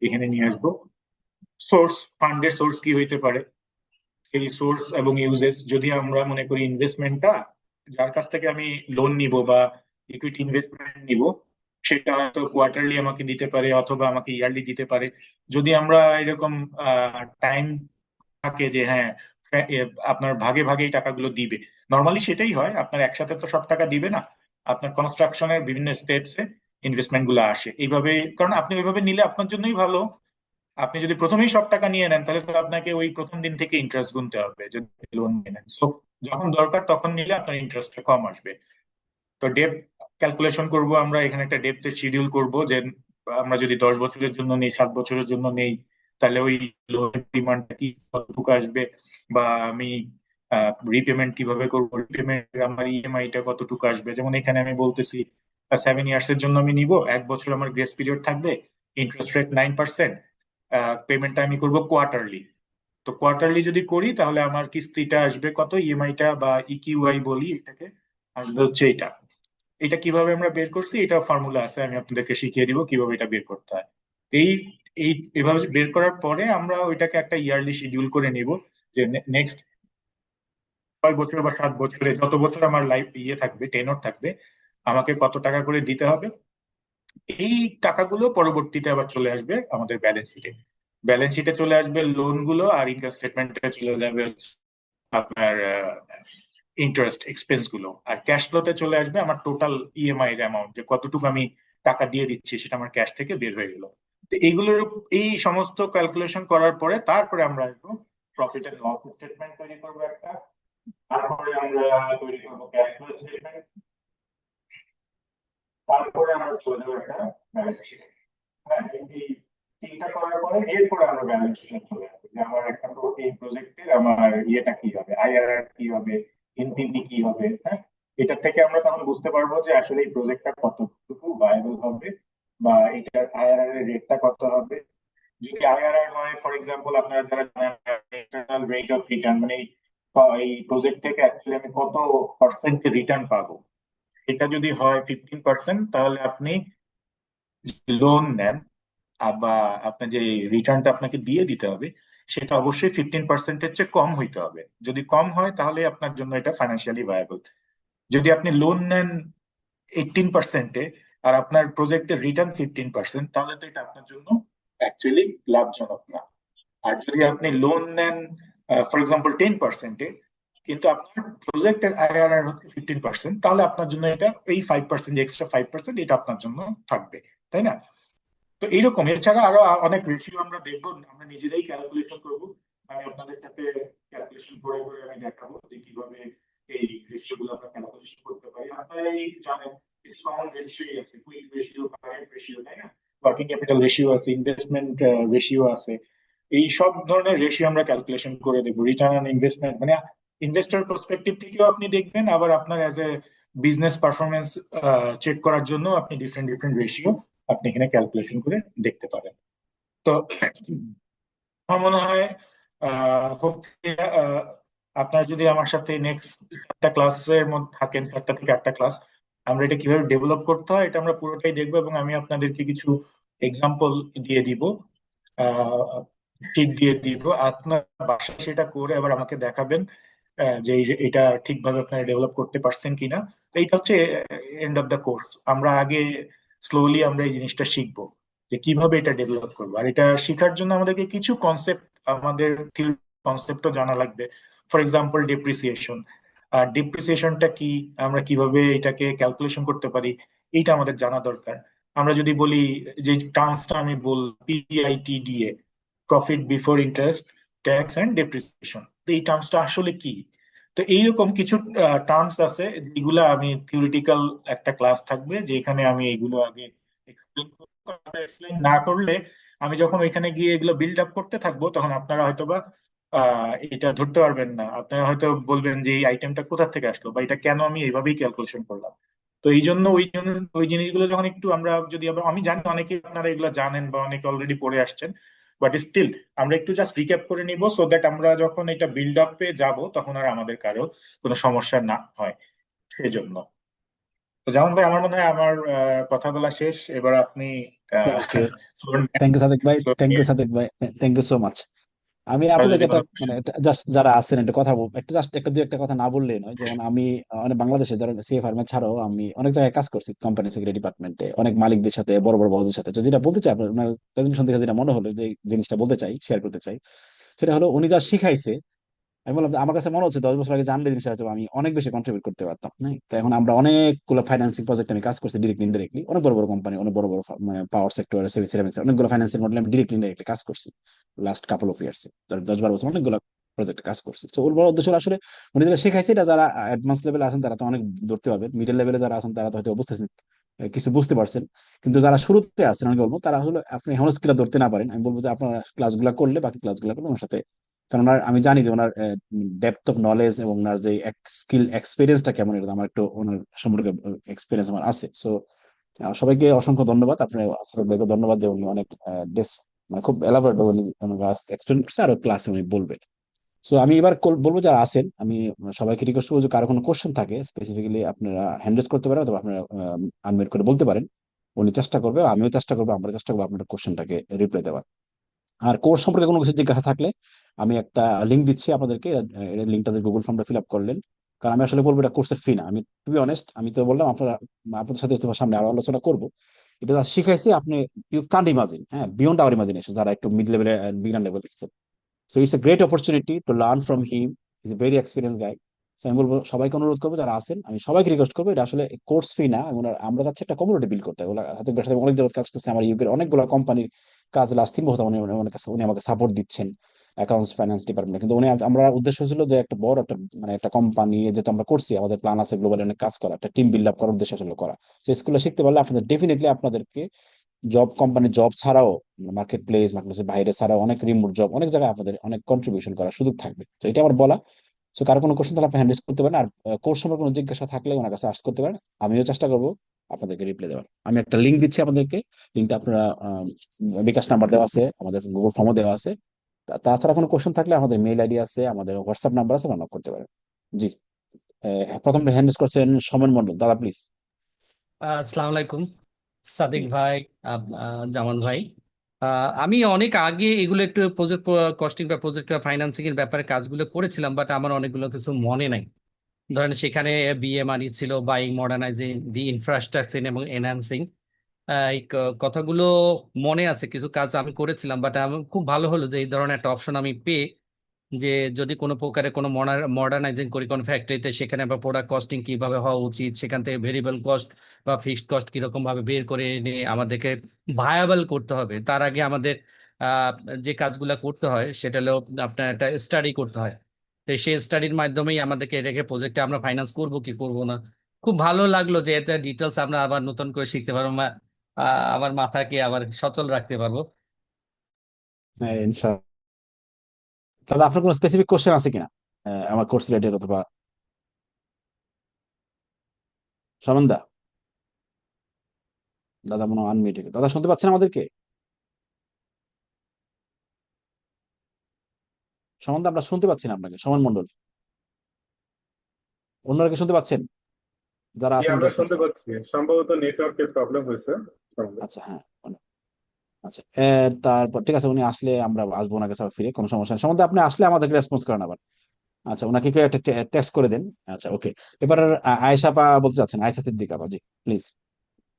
এখানে নিয়ে আসবো। সোর্স, ফান্ডের সোর্স কি হইতে পারে, এই সোর্স এবং ইউজেস, যদি আমরা মনে করি ইনভেস্টমেন্টটা যার কাছ থেকে আমি লোন নিব বা ইকুইটি ইনভেস্টমেন্ট নিব সেটা হয়তো কোয়ার্টারলি আমাকে দিতে পারে অথবা আমাকে ইয়ারলি দিতে পারে। যদি আমরা এরকম টাইম থাকে যে হ্যাঁ আপনার ভাগে ভাগে এই টাকাগুলো দিবে, নর্মালি সেটাই হয়, আপনার একসাথে তো সব টাকা দিবে না, আপনার কনস্ট্রাকশনের বিভিন্ন স্টেপসে ইনভেস্টমেন্ট গুলো আসে এইভাবে। কারণ আপনি ওইভাবে নিলে আপনার জন্যই ভালো। আপনি যদি প্রথমেই সব টাকা নিয়ে নেন তাহলে তো আপনাকে ওই প্রথম দিন থেকে ইন্টারেস্ট গুনতে হবে যদি লোন নিয়ে নেন। সো যখন দরকার তখন নিলে আপনার ইন্টারেস্টটা কম আসবে। তো ডেপ ক্যালকুলেশন করব আমরা এখানে, একটা ডেপ্থের শিডিউল করব যে আমরা যদি 10 বছরের জন্য নেই, 7 বছরের জন্য নেই, তাহলে ওই লোনের ডিমান্ডটা কি কতটুকু আসবে, বা আমি রিপেমেন্ট কিভাবে করবো, রিপেমেন্ট আমার ইএমআইটা কতটুকু আসবে। যেমন এখানে আমি বলতেছি 7 ইয়ার্স এর জন্য আমি নিব, 1 বছর আমার গ্রেস পিরিয়ড থাকবে, ইন্টারেস্ট রেট 9%, পেমেন্টটা আমি করব কোয়ার্টারলি। তো কোয়ার্টারলি যদি করি তাহলে আমার কিস্তিটা আসবে কত, ইএমআইটা বা ইকিউআই বলি এটাকে, আসবে হচ্ছে এটা। এটা কিভাবে আমরা বের করছি, এটা ফর্মুলা আছে, আমি আপনাদেরকে শিখিয়ে দিব কিভাবে এটা বের করতে হয়। এই এই এভাবে বের করার পরে আমরা ওইটাকে একটা ইয়ারলি শিডিউল করে নিব যে নেক্সট 6 বছর বা 7 বছরে যত বছর আমার লাইফ থাকবে, টেনর থাকবে, আমাকে কত টাকা করে দিতে হবে। এই টাকাগুলো পরবর্তীতে আবার চলে আসবে আমাদের ব্যালেন্স শিটে। ব্যালেন্স শিটে চলে আসবে লোন গুলো, আর ইনকাম স্টেটমেন্টে চলে যাবে আপনার ইন্টারেস্ট এক্সপেন্স গুলো, আর ক্যাশ ফ্লোতে চলে আসবে আমার টোটাল ইএমআই এর অ্যামাউন্ট, যে কতটুকু আমি টাকা দিয়ে দিচ্ছি সেটা আমার ক্যাশ থেকে বের হয়ে গেল। তো এইগুলোর এই সমস্ত ক্যালকুলেশন করার পরে তারপরে আমরা আসবো প্রফিট এন্ড লস স্টেটমেন্ট তৈরি করবো একটা, তারপরে আমরা তৈরি করবো ক্যাশ ফ্লো স্টেটমেন্ট, তারপরে আমরা চলে যাবো একটা ব্যালেন্স শিট। হ্যাঁ, এই তিনটা করার পরে এরপরে আমরা ব্যালেন্স শিট চলে আসবো যে আমার একটা এই প্রজেক্টের আমার ইয়েটা কি হবে, আইআরআর কি হবে, এনপিভি কি হবে। হ্যাঁ, এটা থেকে আমরা তখন বুঝতে পারবো যে আসলে এই প্রজেক্টটা কতটুকু ভায়াবল হবে বা এটার আইআরআর এর রেটটা কত হবে। যদি আইআরআর হয়, ফর এক্সাম্পল আপনারা যারা জানেন ইন্টারনাল রেট অফ রিটার্ন, মানে এই প্রজেক্ট থেকে অ্যাকচুয়ালি আমি কত পার্সেন্ট রিটার্ন পাবো, এটা যদি হয় 15%, তাহলে আপনি লোন নেন বা আপনার যে রিটার্নটা আপনাকে দিয়ে দিতে হবে সেটা অবশ্যই 15%-এর চেয়ে কম হইতে হবে। যদি কম হয় তাহলে আপনার জন্য এটা ফাইন্যান্সিয়ালি ভায়াবল। যদি আপনি লোন নেন 18%-এ আর আপনার প্রজেক্টের রিটার্ন 15%, তাহলে তো এটা আপনার জন্য অ্যাকচুয়ালি লাভজনক না। আর যদি আপনি লোন নেন ফর এক্সাম্পল 10%-এ, কিন্তু আপনার প্রজেক্টের আইআরআর হচ্ছে 15%, তাহলে আপনার জন্য এটা এই 5%, এক্সট্রা 5% এটা আপনার জন্য থাকবে, তাই না? তো এইরকম এছাড়া আরো অনেক রেশিও আমরা দেখবো, আমরা নিজেরাই ক্যালকুলেশন করব। আমি আপনাদের সাথে ক্যালকুলেশন করে করে আমি দেখাবো যে কিভাবে এই রেশিও গুলো আমরা ক্যালকুলেশন করতে পারি। আপনারা এই জানেন কিছু কমন রেশিও আছে, কুইক রেশিও, কারেন্ট রেশিও, তাই না? ওয়ার্কিং ক্যাপিটাল রেশিও আছে, ইনভেস্টমেন্ট রেশিও আছে। এই সব ধরনের রেশিও আমরা ক্যালকুলেশন করে দেবো। রিটার্ন অন ইনভেস্টমেন্ট মানে ইনভেস্টর পার্সপেক্টিভ থেকেও আপনি দেখবেন, আবার আপনার as a business performance check করার জন্য আপনি ডিফারেন্ট ডিফারেন্ট রেশিও আপনি এখানে ক্যালকুলেশন করে দেখতে পারেন। তো আমার মনে হয় hopefully, আপনার যদি আমার সাথে নেক্সট একটা ক্লাসের মধ্যে থাকেন, 7টা থেকে 8টা ক্লাস, আমরা এটা কিভাবে ডেভেলপ করতে হয় এটা আমরা পুরোটাই দেখবো, এবং আমি আপনাদেরকে কিছু এক্সাম্পল দিয়ে দিব, টিপ দিয়ে দিব। আপনার বাসায় সেটা করে আবার আমাকে দেখাবেন যে এটা ঠিকভাবে আপনারা ডেভেলপ করতে পারছেন কিনা। তো এইটা হচ্ছে এন্ড অফ দ্য কোর্স। আমরা আগে স্লোলি আমরা এই জিনিসটা শিখবো যে কিভাবে এটা ডেভেলপ করবো, আর এটা শেখার জন্য আমাদেরকে কিছু কনসেপ্ট, আমাদের কনসেপ্টও জানা লাগবে। ফর এক্সাম্পল ডেপ্রিসিয়েশন, আর ডেপ্রিসিয়েশনটা কি, আমরা কিভাবে এটাকে ক্যালকুলেশন করতে পারি, এইটা আমাদের জানা দরকার। আমরা যদি বলি যে টার্মসটা আমি PITDA, profit before interest tax and depreciation, তো এই টার্মসটা আসলে কি। তো এইরকম কিছু টার্মস আছে যেগুলো আমি থিওরিটিক্যাল একটা ক্লাস থাকবে যেখানে আমি এগুলো আগে এক্সপ্লেন না করলে, আমি যখন ওইখানে গিয়ে এগুলো বিল্ড আপ করতে থাকবো তখন আপনারা হয়তোবা এটা ধরতে পারবেন না। আপনারা হয়তো বলবেন যে এই আইটেমটা কোথা থেকে আসলো বা এটা কেন আমি এইভাবেই ক্যালকুলেশন করলাম। তো এই জন্য ওই জিনিসগুলো যখন একটু আমরা যদি আমি জানি অনেকে আপনারা এগুলো জানেন বা অনেকে অলরেডি পড়ে আসছেন, বাট স্টিল আমরা একটু জাস্ট রিক্যাপ করে নিব সো দ্যাট আমরা যখন এটা বিল্ড আপে যাব তখন আর আমাদের কারো কোনো সমস্যা না হয়। সেই জন্য। তো যেমন ভাই, আমার মনে হয় আমার কথা বলা শেষ। এবার আপনি থ্যাংক ইউ, ফ্লোর নেন। থ্যাংক ইউ সাদেক ভাই, ফ্লোর থ্যাংক ইউ নিয়ে সাদেক ভাই, থ্যাংক ইউ সো মাচ। আমি আর আপনাদেরকে যদি একটা কোনো মানে জাস্ট যারা আছেন একটা কথা বলবো, একটা জাস্ট একটা দুই একটা কথা না বললেই নয়। যেমন আমি অনেক বাংলাদেশে ধরেন সিএ ফার্মে ছাড়াও আমি অনেক জায়গায় কাজ করছি, কোম্পানি সেক্রেটারি ডিপার্টমেন্টে, অনেক মালিকদের সাথে, বড় বড় বসদের সাথে। তো যেটা বলতে চাই আপনার প্রেজেন্টেশন থেকে যেটা মনে হলো, যে জিনিসটা বলতে চাই, শেয়ার করতে চাই, সেটা হলো উনি যা শিখাইছে, আমি বললাম যে আমার কাছে মনে হচ্ছে 10 বছর আগে জানলে জিনিসটা হয়তো আমি অনেক বেশি কন্ট্রিবিউট করতে পারতাম। হ্যাঁ, তো এখন আমরা অনেকগুলো ফাইন্যান্সিং প্রজেক্ট আমি কাজ করছি, ডিরেক্টলি ইনডিরেক্টলি, অনেক বড় বড় কোম্পানি, অনেক বড় বড় মানে পাওয়ার সেক্টর, সিভিল সিরামিক্স, অনেকগুলো ফাইন্যান্সিং মডেল আমি ডিরেক্টলি ইনডিরেক্টলি কাজ করছি লাস্ট কাপল অফ ইয়ার্স। 10-12 বছর অনেকগুলো প্রজেক্টে কাজ করছি। তো ওর বড় উদ্দেশ্য হলো আসলে উনি যেটা শেখাইছে, এটা যারা অ্যাডভান্স লেভেলে আছেন তারা তো অনেক ধরতে পারবেন, মিডল লেভেলে যারা আছেন তারা তো হয়তো বুঝতেছেন, কিছু বুঝতে পারছেন। কিন্তু যারা শুরুতে আছেন আমি বলবো, তারা হলো আপনি এখনো স্কিলটা ধরতে না পারেন, আমি বলবো যে আপনারা ক্লাসগুলো করলে, বাকি ক্লাসগুলো করলে ওনার সাথে, কারণ আমি জানি যে ওনার ডেপথ অফ নলেজ এবং ওনার যে স্কিল এক্সপিরিয়েন্সটা কেমন, এটা আমার একটু ওনার সম্পর্কে এক্সপিরিয়েন্স আমার আছে। সো সবাইকে অসংখ্য ধন্যবাদ, আপনার আসলে ধন্যবাদ যে উনি অনেক মানে খুব এলাবোরেট উনি এক্সপ্লেন করছে, আরো ক্লাসে উনি বলবেন। সো আমি এবার বলবো যারা আছেন, আমি সবাইকে রিকোয়েস্ট করবো যে কারো কোনো কোশ্চেন থাকে স্পেসিফিক্যালি আপনারা হ্যান্ড রেজ করতে পারেন, অথবা আপনারা আনমিউট করে বলতে পারেন। উনি চেষ্টা করবে, আমিও চেষ্টা করবো, আমরা চেষ্টা করবো আপনার কোশ্চেনটাকে রিপ্লাই দেওয়ার। আর কোর্স সম্পর্কে কোনো কিছু জিজ্ঞাসা থাকলে আমি একটা লিঙ্ক দিচ্ছি আপনাদেরকে, লিঙ্কটাতে গুগল ফর্মটা ফিল আপ করলেন। কারণ আমি আসলে বলবো এটা কোর্সের ফি না, আমি টু বি অনেস্ট, আমি তো বললাম আপনারা, আপনাদের সাথে তোমার সামনে আরো আলোচনা করবো। এটা যা শিখাইছি আপনি, ইউ কান্ট ইমাজিন, হ্যাঁ, বিয়ন্ড আওয়ার ইমাজিনেশন, যারা একটু মিড লেভেলে, beginner level. So it's a great opportunity to learn from him, is a very experience guy. So আমি বলবো, সবাইকে অনুরোধ করবো যারা আছেন, আমি সবাইকে রিকোয়েস্ট করবো, এটা আসলে কোর্স ফি না। আমরা যাচ্ছি একটা কমিউনিটি বিল্ড করতে, ওগুলো হাতে সাথে অনেক জায়গায় কাজ করছে, আমার ইউকের অনেকগুলো কোম্পানির কাজ লাস্ট 3 বছর উনি আমাকে সাপোর্ট দিচ্ছেন, অ্যাকাউন্টস ফাইন্যান্স ডিপার্টমেন্ট। কিন্তু উনি, আমরা উদ্দেশ্য ছিল যে একটা বড় একটা মানে একটা কোম্পানি যেটা আমরা করছি, আমাদের প্ল্যান আছে গ্লোবালি অনেক কাজ করা, একটা টিম বিল্ড আপ করার উদ্দেশ্য ছিল করা। তো স্কুলে শিখতে পারলে আপনাদের ডেফিনেটলি আপনাদেরকে জব, কোম্পানি জব ছাড়াও, মার্কেট প্লেসের বাইরে ছাড়াও অনেক রিমোট জব, অনেক জায়গায় আপনাদের অনেক কন্ট্রিবিউশন করার সুযোগ থাকবে। তো এটা আমার বলা। সো কারো কোনো কোশ্চেন তাহলে আপনি হ্যান্ডেল করতে পারেন, আর কোর্স সম্পর্কে কোনো জিজ্ঞাসা থাকলে ওনার কাছে আস্ক করতে পারেন। আমিও চেষ্টা করবো আপনাদেরকে রিপ্লাই দেওয়ার। আমি একটা লিঙ্ক দিচ্ছি আপনাদেরকে, লিঙ্কটা আপনারা বিকাশ নাম্বার দেওয়া আছে, আমাদের গুগল ফর্মও দেওয়া আছে। তাছাড়া কোনো কোশ্চেন থাকলে আমাদের মেইল আইডি আছে, আমাদের হোয়াটসঅ্যাপ নাম্বার আছে, নক করতে পারেন। জি, প্রথম হ্যান্ডেল করছেন সমন মন্ডল, দাদা প্লিজ। আসসালামু আলাইকুম সাদিক ভাই, জামান ভাই। আমি অনেক আগে এগুলো একটু প্রজেক্ট কস্টিং বা প্রজেক্ট ফাইন্যান্সিং এর ব্যাপারে কাজগুলো করেছিলাম, বাট আমার অনেকগুলো কিছু মনে নাই। ধরেন সেখানে বিএমআরই ছিল, বাইং, মডার্নাইজিং দি ইনফ্রাস্ট্রাকচার এবং এনহান্সিং। এই কথাগুলো মনে আছে, কিছু কাজ আমি করেছিলাম। বাট আমি খুব ভালো হলো যে এই ধরনের একটা অপশন আমি পেয়ে, যে যদি কোনো প্রকারে কোনো মডার্নাইজিং করি কোনো ফ্যাক্টরিতে, সেখানে আবার প্রোডাক্ট কস্টিং কিভাবে হওয়া উচিত, সেখান থেকে ভেরিয়েবল কস্ট বা ফিক্সড কস্ট কিরকম ভাবে বের করে এনে আমাদেরকে ভায়াবল করতে হবে, তার আগে আমাদের আহ, যে কাজগুলো করতে হয় সেটা হলো আপনার একটা স্টাডি করতে হয়। তো সেই স্টাডির মাধ্যমেই আমাদেরকে রেখে প্রজেক্টে আমরা ফাইন্যান্স করব কি করব না। খুব ভালো লাগলো যে এতে ডিটেলস আমরা আবার নতুন করে শিখতে পারবো, বা আমার মাথাকে আবার সচল রাখতে পারবো। হ্যাঁ, ইনশাআল্লাহ। দাদা আপনার কোনো স্পেসিফিক কোশ্চেন আছে কিনা আমার কোর্স রিলেটেড, অথবা সমান দা? দাদা মনে আনমিউট, দাদা শুনতে পাচ্ছেন আমাদেরকে? সমান দা, আমরা শুনতে পাচ্ছি না আপনাকে, সমান মন্ডল। অন্যরা কি শুনতে পাচ্ছেন? যারা জি, আছেন আমরা রেসপন্স শুনতে করেন। পাচ্ছি, সম্ভবত নেটওয়ার্কের প্রবলেম হয়েছে সঙ্গে। আচ্ছা, হ্যাঁ, আচ্ছা। তারপর ঠিক আছে, উনি আসলে আমরা আসবো ওনার কাছে আবার ফিরে, কোনো সমস্যা নেই। সম্বন্ধে আপনি আসলে আমাদেরকে রেসপন্স করেন আবার। আচ্ছা, ওনাকে কেউ একটা টেক্সট করে দেন। আচ্ছা, ওকে। এবার আয়েশা আপা বলতে চাচ্ছেন, আয়েশা সিদ্দিকা আপা, জি প্লিজ,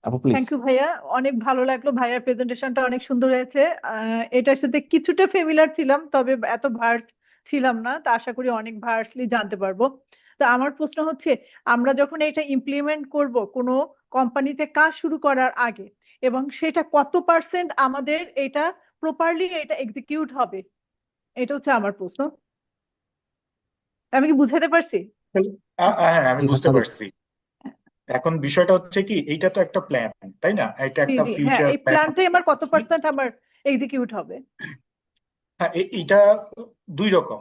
আপু প্লিজ। থ্যাংক ইউ ভাইয়া, অনেক ভালো লাগলো, ভাইয়ার প্রেজেন্টেশনটা অনেক সুন্দর হয়েছে। এটার সাথে কিছুটা ফেমিলার ছিলাম, তবে এত ভার্স ছিলাম না। তা আশা করি অনেক ভার্সলি জানতে পারবো। তা আমার প্রশ্ন হচ্ছে, আমরা যখন এটা ইমপ্লিমেন্ট করব কোনো কোম্পানিতে কাজ শুরু করার আগে, এবং সেটা কত পার্সেন্ট আমাদের এটা প্রপারলি এটা এক্সিকিউট হবে, এটা হচ্ছে আমার প্রশ্ন। আমি কি বুঝাতে পারছি? হ্যাঁ, আমি জি বুঝতে সাদিক। পারছি। এখন বিষয়টা হচ্ছে কি, এইটা তো একটা প্ল্যান, তাই না? এটা জি একটা জি, হ্যাঁ, ফিউচার এই প্ল্যান প্ল্যানটাই আমার কত করছি। পার্সেন্ট আমার এক্সিকিউট হবে? হ্যাঁ, এইটা দুই রকম।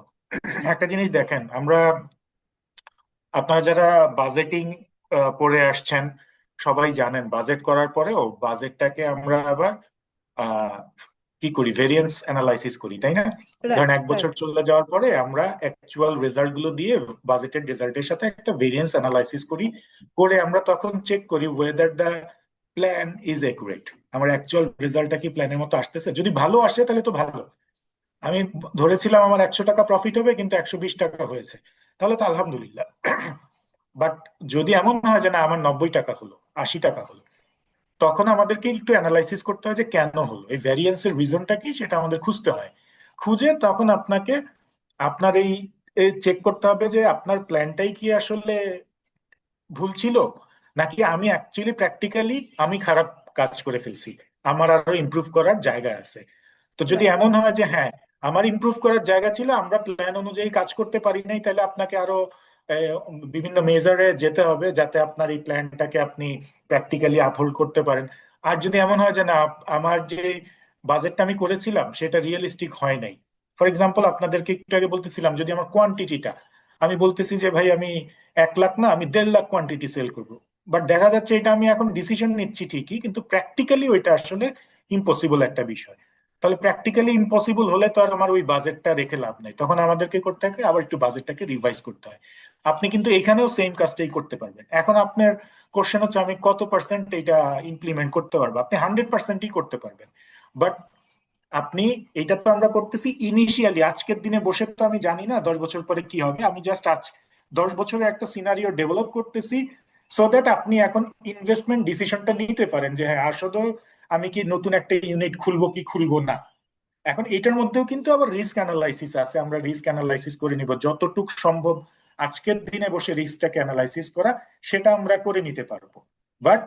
একটা জিনিস দেখেন, আমরা, আপনারা যারা বাজেটিং পড়ে আসছেন, সবাই জানেন বাজেট করার পরেও বাজেটটাকে আমরা আবার আহ, কি করি, ভেরিয়েন্স অ্যানালাইসিস করি, তাই না? ধরেন রাইট এক বছর রাইট চলে যাওয়ার পরে আমরা অ্যাকচুয়াল রেজাল্ট গুলো দিয়ে বাজেটের রেজাল্টের সাথে একটা ভেরিয়েন্স অ্যানালাইসিস করি, করে আমরা তখন চেক করি whether the plan is accurate, আমার অ্যাকচুয়াল রেজাল্টটা কি প্ল্যানের মতো আসতেছে। যদি ভালো আসে তাহলে তো ভালো, আমি ধরেছিলাম আমার 100 টাকা প্রফিট হবে কিন্তু 120 টাকা হয়েছে, তাহলে তো আলহামদুলিল্লাহ। বাট যদি এমন হয় যে না আমার 90 টাকা হলো, 80 টাকা হলো, তখন আমাদেরকে একটু অ্যানালাইসিস করতে হয় যে কেন হলো, এই ভ্যারিয়েন্সের রিজনটা কি সেটা আমাদের খুঁজতে হয়। খুঁজে তখন আপনাকে আপনার এই চেক করতে হবে যে আপনার প্ল্যানটাই কি আসলে ভুল ছিল, নাকি আমি অ্যাকচুয়ালি প্র্যাকটিক্যালি আমি খারাপ কাজ করে ফেলছি, আমার আরো ইমপ্রুভ করার জায়গা আছে। তো যদি রাইট এমন হয় যে হ্যাঁ আমার ইমপ্রুভ করার জায়গা ছিল, আমরা প্ল্যান অনুযায়ী কাজ করতে পারি নাই, তাহলে আপনাকে আরো আহ, বিভিন্ন মেজারে যেতে হবে যাতে আপনার এই প্ল্যানটাকে আপনি প্র্যাকটিক্যালি আপহোল্ড করতে পারেন। আর যদি এমন হয় যে না আমার যে বাজেটটা আমি করেছিলাম সেটা রিয়েলিস্টিক হয় নাই, ফর এক্সাম্পল আপনাদেরকে একটু আগে বলতেছিলাম যদি আমার কোয়ান্টিটিটা, আমি বলতেছি যে ভাই আমি 1 লাখ না আমি 1.5 লাখ কোয়ান্টিটি সেল করবো, বাট দেখা যাচ্ছে এটা আমি এখন ডিসিশন নিচ্ছি ঠিকই কিন্তু প্র্যাকটিক্যালি ওইটা আসলে ইম্পসিবল একটা বিষয়। তাহলে প্র্যাকটিক্যালি ইম্পসিবল হলে তো আর আমার ওই বাজেটটা রেখে লাভ নাই, তখন আমাদেরকে করতে হবে আবার একটু বাজেটটাকে রিভাইজ করতে হয়। আপনি কিন্তু এখানেও সেম কাজটাই করতে পারবেন। এখন আপনার কোশ্চেন হচ্ছে আমি কত পার্সেন্ট এটা ইমপ্লিমেন্ট করতে পারবো, আপনি 100%ই করতে পারবেন। বাট আপনি, এটা তো আমরা করতেছি ইনিশিয়ালি, আজকের দিনে বসে তো আমি জানি না 10 বছর পরে কি হবে, আমি জাস্ট আজ 10 বছরের একটা সিনারিও ডেভেলপ করতেছি, সো দ্যাট আপনি এখন ইনভেস্টমেন্ট ডিসিশনটা নিতে পারেন যে হ্যাঁ আসলে আমি কি নতুন একটা ইউনিট খুলবো কি খুলবো না। এখন এটার মধ্যেও কিন্তু আবার রিস্ক অ্যানালাইসিস আছে, আমরা রিস্ক অ্যানালাইসিস করে নিব যতটুকু সম্ভব, আজকের দিনে বসে রিস্কটাকে অ্যানালাইসিস করা সেটা আমরা করে নিতে পারবো। বাট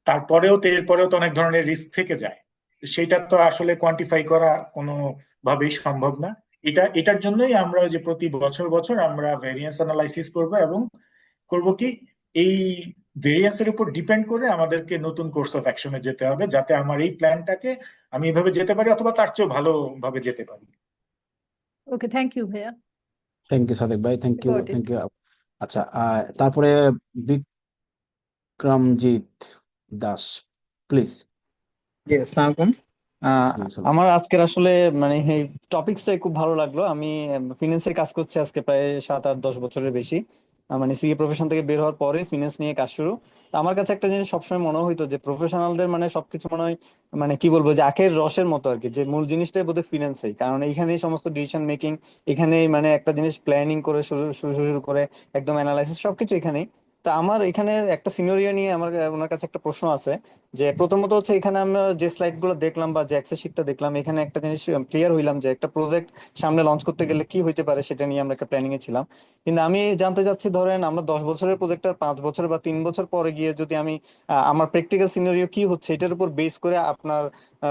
তারপরেও তো এরপরেও তো অনেক ধরনের রিস্ক থেকে যায়, সেটা তো আসলে কোয়ান্টিফাই করা কোনো ভাবেই সম্ভব না। এটার জন্যই আমরা ওই যে প্রতি বছর বছর আমরা ভেরিয়েন্স অ্যানালাইসিস করব, এবং করব কি এই ভেরিয়েন্সের উপর ডিপেন্ড করে আমাদেরকে নতুন কোর্স অফ অ্যাকশনে যেতে হবে যাতে আমার এই প্ল্যানটাকে আমি এভাবে যেতে পারি অথবা তার চেয়েও ভালোভাবে যেতে পারি। ওকে, থ্যাংক ইউ ভাইয়া, থ্যাংক ইউ সাদেক ভাই, thank you, got it. Thank you. আচ্ছা, তারপরে বিক্রমজিৎ দাস, প্লিজ। জি, আসসালামু আলাইকুম। আমার আজকের আসলে মানে এই টপিকসটাই খুব ভালো লাগলো। আমি ফিনান্সে কাজ করছি আজকে প্রায় 7, 8, 10 বছরের বেশি। মানে সিএ প্রফেশন থেকে বের হওয়ার পরে ফিনান্স নিয়ে কাজ শুরু। তো আমার কাছে একটা জিনিস সবসময় মনে হইতো যে প্রফেশনালদের মানে সবকিছু মনে হয় মানে কি বলবো যে আখের রসের মতো আর কি, যে মূল জিনিসটাই বোধহয় ফিনান্সেই, কারণ এইখানেই সমস্ত ডিসিশন মেকিং, এখানেই মানে একটা জিনিস প্ল্যানিং করে শুরু শুরু শুরু করে একদম অ্যানালাইসিস সবকিছু এখানেই। তা আমার এখানে একটা সিনিয়রিয়া নিয়ে আমার ওনার কাছে একটা প্রশ্ন আছে। যে প্রথমত হচ্ছে এখানে আমরা যে স্লাইড গুলো দেখলাম বা যে এক্সেল শিটটা দেখলাম, এখানে একটা জিনিস ক্লিয়ার হইলাম যে একটা প্রজেক্ট সামনে লঞ্চ করতে গেলে কি হইতে পারে সেটা নিয়ে আমরা একটা প্ল্যানিং এ ছিলাম। কিন্তু আমি জানতে চাচ্ছি ধরেন আমরা 10 বছরের প্রজেক্টটা 5 বছর বা 3 বছর পরে গিয়ে যদি আমি আমার প্র্যাকটিক্যাল সিনারিও কি হচ্ছে এটার উপর বেস করে আপনার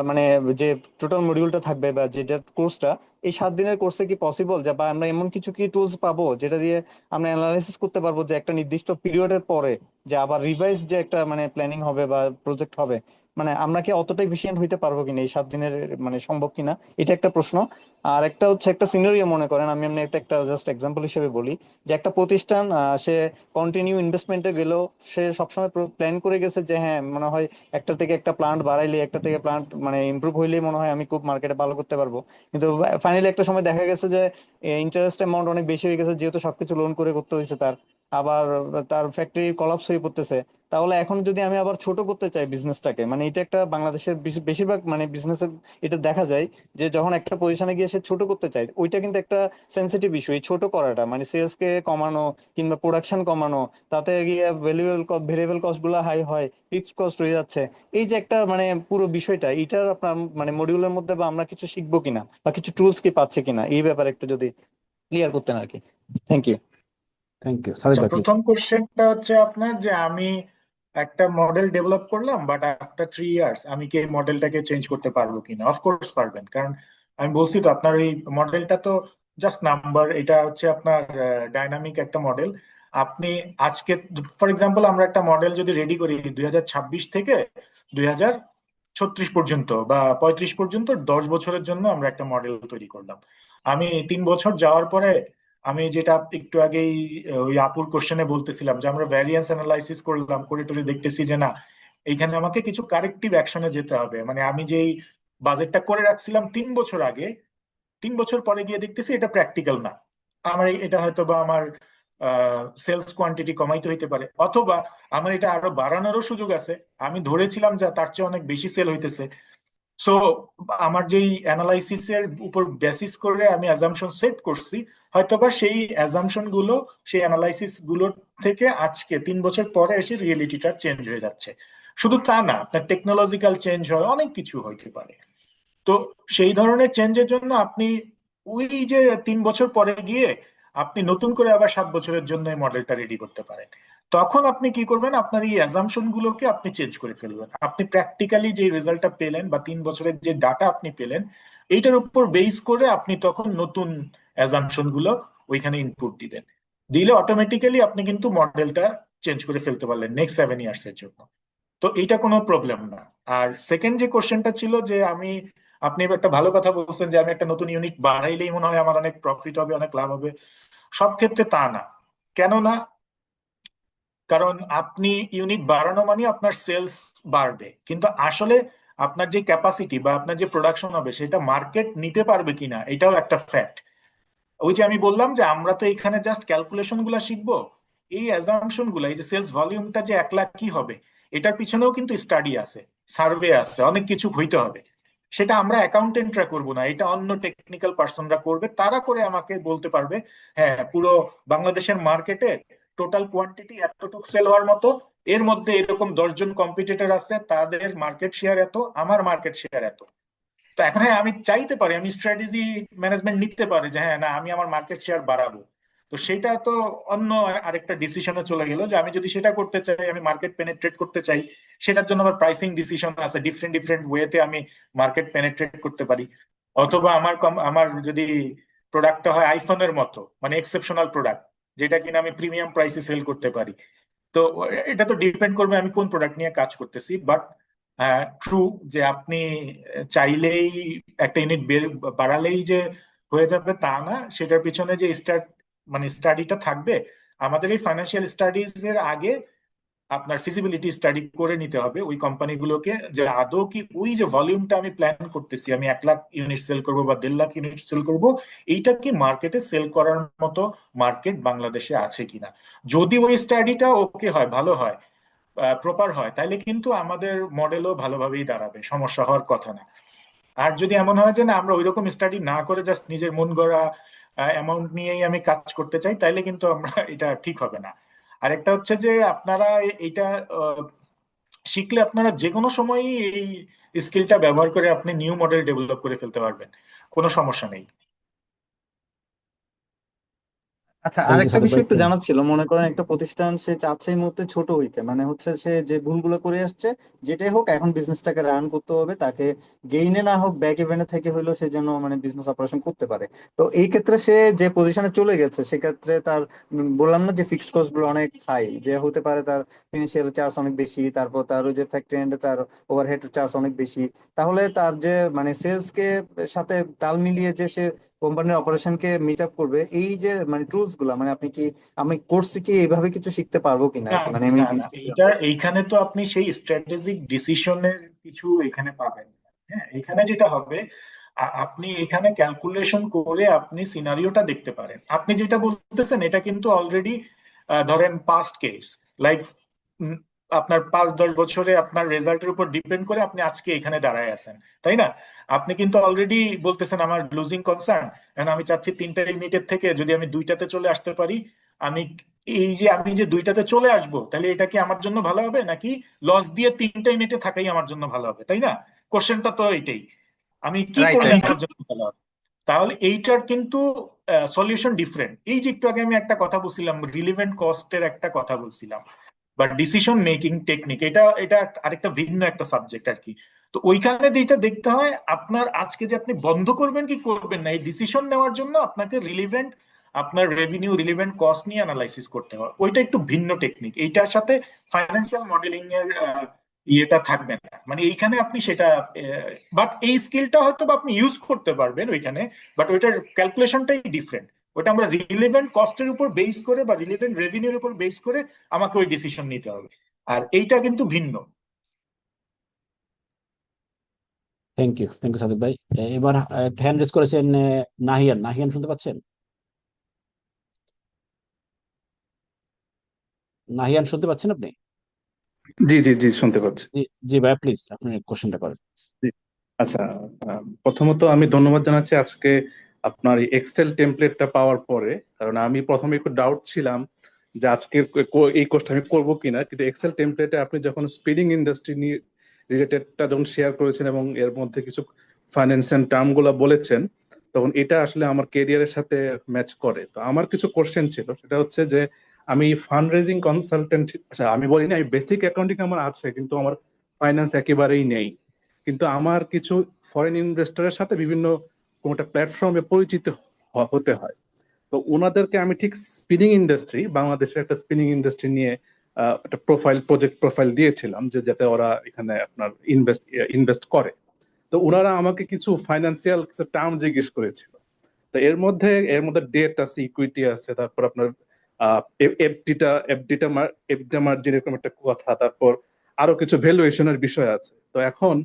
মানে যে টোটাল মডিউলটা থাকবে বা যেটা কোর্সটা, এই 7 দিনের কোর্সে কি পসিবল যে বা আমরা এমন কিছু কি টুলস পাবো যেটা দিয়ে আমরা অ্যানালাইসিস করতে পারবো যে একটা নির্দিষ্ট পিরিয়ডের পরে যে আবার রিভাইজ যে একটা মানে প্ল্যানিং হবে বা প্রজেক্ট হবে, মানে আমরা কি অতটা এফিসিয়েন্ট হইতে পারবো কিনা, এই 7 দিনের মানে সম্ভব কিনা, এটা একটা প্রশ্ন। আর একটা হচ্ছে একটা সিনারিও মনে করেন, আমি এমনি একটা জাস্ট এক্সাম্পল হিসেবে বলি যে একটা প্রতিষ্ঠান সে কন্টিনিউ ইনভেস্টমেন্টে গেলেও সে সবসময় প্ল্যান করে গেছে যে হ্যাঁ মনে হয় একটা থেকে একটা প্লান্ট বাড়াইলে একটা থেকে প্লান্ট মানে ইমপ্রুভ হইলেই মনে হয় আমি খুব মার্কেটে ভালো করতে পারবো। কিন্তু ফাইনালি একটা সময় দেখা গেছে যে ইন্টারেস্ট অ্যামাউন্ট অনেক বেশি হয়ে গেছে যেহেতু সবকিছু লোন করে করতে হয়েছে তার, আবার তার ফ্যাক্টরি কলাপস হয়ে পড়তেছে। তাহলে এখন যদি আমি আবার ছোট করতে চাই বিজনেসটাকে, মানে এটা একটা বাংলাদেশের বেশিরভাগ মানে বিজনেসের এটা দেখা যায় যে যখন একটা পজিশনে গিয়ে সে ছোট করতে চায় ওইটা কিন্তু একটা সেন্সিটিভ ইস্যু, এই ছোট করাটা মানে সেলস কে কমানো কিংবা প্রোডাকশন কমানো, তাতে গিয়ে ভেরিয়েবল কস্ট গুলো হাই হয়, ফিক্সড কস্ট রয়ে যাচ্ছে। এই যে একটা মানে পুরো বিষয়টা এটার আপনার মানে মডিউলের মধ্যে বা আমরা কিছু শিখবো কিনা বা কিছু টুলস কি পাচ্ছে কিনা এই ব্যাপারে একটু যদি ক্লিয়ার করতেন আর কি। Thank you. Thank you Sadek আচ্ছা, ভাই, প্লিজ। প্রথম কোশ্চেনটা হচ্ছে আপনার যে আমি একটা মডেল ডেভেলপ করলাম বাট আফটার 3 ইয়ার্স আমি কি এই মডেলটাকে চেঞ্জ করতে পারবো কিনা, অফকোর্স পারবেন। কারণ আমি বলছি তো আপনার এই মডেলটা তো জাস্ট নাম্বার, এটা হচ্ছে আপনার ডাইনামিক একটা মডেল। আপনি আজকে ফর এক্সাম্পল আমরা একটা মডেল যদি রেডি করি 2026 থেকে 2036 পর্যন্ত বা 35 পর্যন্ত, 10 বছরের জন্য আমরা একটা মডেল তৈরি করলাম। আমি 3 বছর যাওয়ার পরে আমি যেটা একটু আগেই ওই আপুর কোশ্চেনে বলতেছিলাম যে আমরা ভ্যারিয়েন্স অ্যানালাইসিস করলাম, করে টরে দেখতেছি যে না এইখানে আমাকে কিছু কারেক্টিভ অ্যাকশনে যেতে হবে, মানে আমি যেই বাজেটটা করে রাখছিলাম 3 বছর আগে, 3 বছর পরে গিয়ে দেখতেছি এটা প্র্যাকটিক্যাল না। এটা হয়তো বা আমার সেলস কোয়ান্টিটি কমাইতে হইতে পারে, অথবা আমার এটা আরো বাড়ানোরও সুযোগ আছে। আমি ধরেছিলাম যে তার চেয়ে অনেক বেশি সেল হইতেছে। সো আমার যেই অ্যানালাইসিসের উপর বেসিস করে আমি অ্যাজাম্পশন সেট করছি, হয়তোবা সেই অ্যাজাম্পশন গুলো, সেই অ্যানালাইসিস গুলোর থেকে আজকে 3 বছর পরে এসে রিয়েলিটিটা চেঞ্জ হয়ে যাচ্ছে। শুধু তা না, আপনার টেকনোলজিক্যাল চেঞ্জ হয়, অনেক কিছু হইতে পারে। তো সেই ধরনের চেঞ্জের জন্য আপনি ওই যে 3 বছর পরে গিয়ে আপনি নতুন করে আবার 7 বছরের জন্য এই মডেলটা রেডি করতে পারেন। তখন আপনি কি করবেন, আপনার এই অ্যাজাম্পশন গুলোকে আপনি চেঞ্জ করে ফেলবেন। আপনি প্র্যাকটিক্যালি যে রেজাল্টটা পেলেন বা 3 বছরের যে ডাটা আপনি পেলেন, এইটার উপর বেস করে আপনি তখন নতুন অ্যাজাম্পশন গুলো ওইখানে ইনপুট দিবেন। দিলে অটোমেটিক্যালি আপনি কিন্তু মডেলটা চেঞ্জ করে ফেলতে পারলেন নেক্সট 7 ইয়ার্স এর জন্য। তো এইটা কোনো প্রবলেম না। আর সেকেন্ড যে কোশ্চেনটা ছিল যে আপনি এবার একটা ভালো কথা বলছেন যে আমি একটা নতুন ইউনিট বাড়াইলেই মনে হয় আমার অনেক প্রফিট হবে, অনেক লাভ হবে। সব ক্ষেত্রে তা না। কেন না? কারণ আপনি ইউনিট বাড়ানো মানে আপনার সেলস বাড়বে, কিন্তু আসলে আপনার যে ক্যাপাসিটি বা আপনার যে প্রোডাকশন হবে সেটা মার্কেট নিতে পারবে কিনা এটাও একটা ফ্যাক্ট। ওই যে আমি বললাম যে আমরা তো এখানে জাস্ট ক্যালকুলেশন গুলা শিখবো, এই অ্যাজাম্পশন গুলা, এই যে সেলস ভলিউমটা যে 1 লাখ কি হবে, এটার পিছনেও কিন্তু স্টাডি আছে, সার্ভে আছে, অনেক কিছু হইতে হবে। সেটা আমরা অ্যাকাউন্টেন্টরা করব না, এটা অন্য টেকনিক্যাল পার্সনরা করবে। তারা করে আমাকে বলতে পারবে হ্যাঁ পুরো বাংলাদেশের মার্কেটে টোটাল কোয়ান্টিটি এতটুকু সেল হওয়ার মতো, এর মধ্যে এরকম 10 জন কম্পিটিটর আছে, তাদের মার্কেট শেয়ার এত, আমার মার্কেট শেয়ার এত। তো এখন হ্যাঁ আমি চাইতে পারি, আমি স্ট্র্যাটেজি ম্যানেজমেন্ট নিতে পারি যে হ্যাঁ না আমি আমার মার্কেট শেয়ার বাড়াবো। তো সেটা তো অন্য আরেকটা ডিসিশনে চলে গেল যে আমি যদি সেটা করতে চাই, আমি মার্কেট পেনেট্রেট করতে চাই, সেটার জন্য আবার প্রাইসিং ডিসিশন আছে, ডিফারেন্ট ডিফারেন্ট ওয়েতে আমি মার্কেট পেনেট্রেট করতে পারি। অথবা আমার যদি প্রোডাক্টটা হয় আইফোনের মতো, মানে এক্সেপশনাল প্রোডাক্ট, যেটা কিনা আমি প্রিমিয়াম প্রাইসে সেল করতে পারি। তো এটা তো ডিপেন্ড করবে আমি কোন প্রোডাক্ট নিয়ে কাজ করতেছি। বাট ট্রু যে আপনি চাইলেই একটা ইউনিট বাড়ালেই যে হয়ে যাবে তা না, সেটার পিছনে যে স্টাডিটা থাকবে। আমাদের এই ফাইন্যান্সিয়াল স্টাডিজ এর আগে আপনার ফিজিবিলিটি স্টাডি করে নিতে হবে ওই কোম্পানিগুলোকে, যে আদৌ কি ওই যে ভলিউমটা আমি প্ল্যান করতেছি, আমি 1 লাখ ইউনিট সেল করবো বা 1.5 লাখ ইউনিট সেল করব, এইটা কি মার্কেটে সেল করার মতো মার্কেট বাংলাদেশে আছে কিনা। যদি ওই স্টাডিটা ওকে হয়, ভালো হয়, প্রপার হয়, তাহলে কিন্তু আমাদের মডেলও ভালোভাবেই দাঁড়াবে, সমস্যা হওয়ার কথা না। আর যদি এমন হয় যে না আমরা ওইরকম স্টাডি না করে জাস্ট নিজের মন গড়া অ্যামাউন্ট নিয়েই আমি কাজ করতে চাই, তাইলে কিন্তু আমরা এটা ঠিক হবে না। আরেকটা হচ্ছে যে আপনারা এইটা শিখলে আপনারা যে কোনো সময়ই এই স্কিলটা ব্যবহার করে আপনি নিউ মডেল ডেভেলপ করে ফেলতে পারবেন, কোনো সমস্যা নেই। আচ্ছা, থ্যাংক ইউ আরেকটা সাদিক ভাই। বিষয় একটু জানার ছিল। মনে করেন একটা প্রতিষ্ঠান সে চাচ্ছে এই মুহূর্তে ছোট হইতে, মানে হচ্ছে সে যে ভুলগুলো করে আসছে, যেটাই হোক এখন বিজনেসটাকে রান করতে হবে তাকে, গেইনে না হোক ব্যাক ইভেন্টে থেকে হইলেও সে যেন মানে বিজনেস অপারেশন করতে পারে। তো এই ক্ষেত্রে সে যে পজিশনে চলে গেছে সেক্ষেত্রে তার বললাম না যে ফিক্সড কস্ট গুলো অনেক হাই, যে হতে পারে তার ফিনান্সিয়াল চার্জ অনেক বেশি, তারপর তার ওই যে ফ্যাক্টরি এন্ডে তার ওভারহেড চার্জ অনেক বেশি। তাহলে তার যে মানে সেলস কে সাথে তাল মিলিয়ে যে সে কোম্পানির অপারেশনকে মিট আপ করবে, এই যে মানে টুলস গুলা, মানে আপনি কি, আমি কোর্সে কি এইভাবে কিছু শিখতে পারবো কিনা না আর কি, মানে আমি না এই না, জিনিসটা জানতে এইটা চাচ্ছি। এইখানে তো আপনি সেই স্ট্র্যাটেজিক ডিসিশনের কিছু এখানে পাবেন না। হ্যাঁ, এখানে যেটা হবে আপনি এখানে ক্যালকুলেশন করে আপনি সিনারিওটা দেখতে পারেন। আপনি যেটা বলতেছেন এটা কিন্তু অলরেডি ধরেন পাস্ট কেস, লাইক আপনার 5-10 বছরে আপনার রেজাল্টের উপর ডিপেন্ড করে আপনি আজকে এখানে দাঁড়ায় আছেন, তাই না? আপনি কিন্তু অলরেডি বলতেছেন আমার লুজিং কনসার্ন, এখন আমি চাচ্ছি 3টা ইউনিটের থেকে যদি আমি 2টাতে চলে আসতে পারি। আমি আমি যে 2টাতে চলে আসবো, তাহলে এটা কি আমার জন্য ভালো হবে, নাকি লস দিয়ে 3টা ইউনিটে থাকাই আমার জন্য ভালো হবে, তাই না? কোশ্চেনটা তো এটাই, আমি কি রাইট করলে রাইট। আমার জন্য ভালো হবে। তাহলে এইটার কিন্তু সলিউশন ডিফারেন্ট। এই যে একটু আগে আমি একটা কথা বলছিলাম, রিলিভেন্ট কস্টের একটা কথা বলছিলাম, বা ডিসিশন মেকিং টেকনিক, এটা এটা আরেকটা ভিন্ন একটা সাবজেক্ট আর কি। তো ওইখানে যেটা দেখতে হয়, আপনার আজকে যে আপনি বন্ধ করবেন কি করবেন না, এই ডিসিশন নেওয়ার জন্য আপনাকে রিলিভেন্ট, আপনার রেভিনিউ রিলিভেন্ট কস্ট নিয়ে অ্যানালাইসিস করতে হয়। ওইটা একটু ভিন্ন টেকনিক, এইটার সাথে ফাইন্যান্সিয়াল মডেলিং এর ইয়েটা থাকবে না, মানে এইখানে আপনি সেটা, বাট এই স্কিলটা হয়তো বা আপনি ইউজ করতে পারবেন ওইখানে, বাট ওইটার ক্যালকুলেশনটাই ডিফারেন্ট। ওটা আমরা রিলেভেন্ট কস্টের উপর বেস করে বা রিলেভেন্ট রেভিনিউর উপর বেস করে আমাকে ওই ডিসিশন নিতে হবে, আর এইটা কিন্তু ভিন্ন। থ্যাংক ইউ সাদিক ভাই। এবার হ্যান্ড রেজ করেছেন নাহিয়ান। নাহিয়ান শুনতে পাচ্ছেন? নাহিয়ান শুনতে পাচ্ছেন আপনি? জি জি জি শুনতে পাচ্ছি। জি জি ভাইয়া, প্লিজ আপনি কোশ্চেনটা করেন। জি আচ্ছা, প্রথমত আমি ধন্যবাদ জানাচ্ছি আজকে আপনার এই এক্সেল টেমপ্লেটটা পাওয়ার পরে, কারণ আমি প্রথমে একটু ডাউট ছিলাম যে আজকের এই কোর্সটা আমি করবো কিনা, কিন্তু এক্সেল টেমপ্লেটে আপনি যখন স্পিনিং ইন্ডাস্ট্রি নিয়ে রিলেটেডটা যখন শেয়ার করেছেন এবং এর মধ্যে কিছু ফাইন্যান্সিয়াল টার্ম গুলা বলেছেন, তখন এটা আসলে আমার কেরিয়ারের সাথে ম্যাচ করে। তো আমার কিছু কোশ্চেন ছিল, সেটা হচ্ছে যে আমি ফান্ড রেজিং কনসালটেন্ট, আচ্ছা আমি বলিনি আমি বেসিক অ্যাকাউন্টিং আমার আছে কিন্তু আমার ফাইন্যান্স একেবারেই নেই, কিন্তু আমার কিছু ফরেন ইনভেস্টরের সাথে বিভিন্ন কোনোটা প্ল্যাটফর্মে পরিচিত হতে হয়। তো ওনাদেরকে আমি ঠিক স্পিনিং ইন্ডাস্ট্রি, বাংলাদেশের একটা স্পিনিং ইন্ডাস্ট্রি নিয়ে একটা প্রজেক্ট প্রোফাইল দিয়েছিলাম, যে যাতে ওরা এখানে আপনার ইনভেস্ট করে। তো ওনারা আমাকে কিছু ফাইন্যান্সিয়াল টার্ম জিজ্ঞেস করেছিল। তো এর মধ্যে ডেট আছে, ইকুইটি আছে, তারপর আপনার এফডিটা মার্জিন এরকম একটা কথা, তারপর আরো কিছু ভ্যালুয়েশনের বিষয় আছে। তো এখন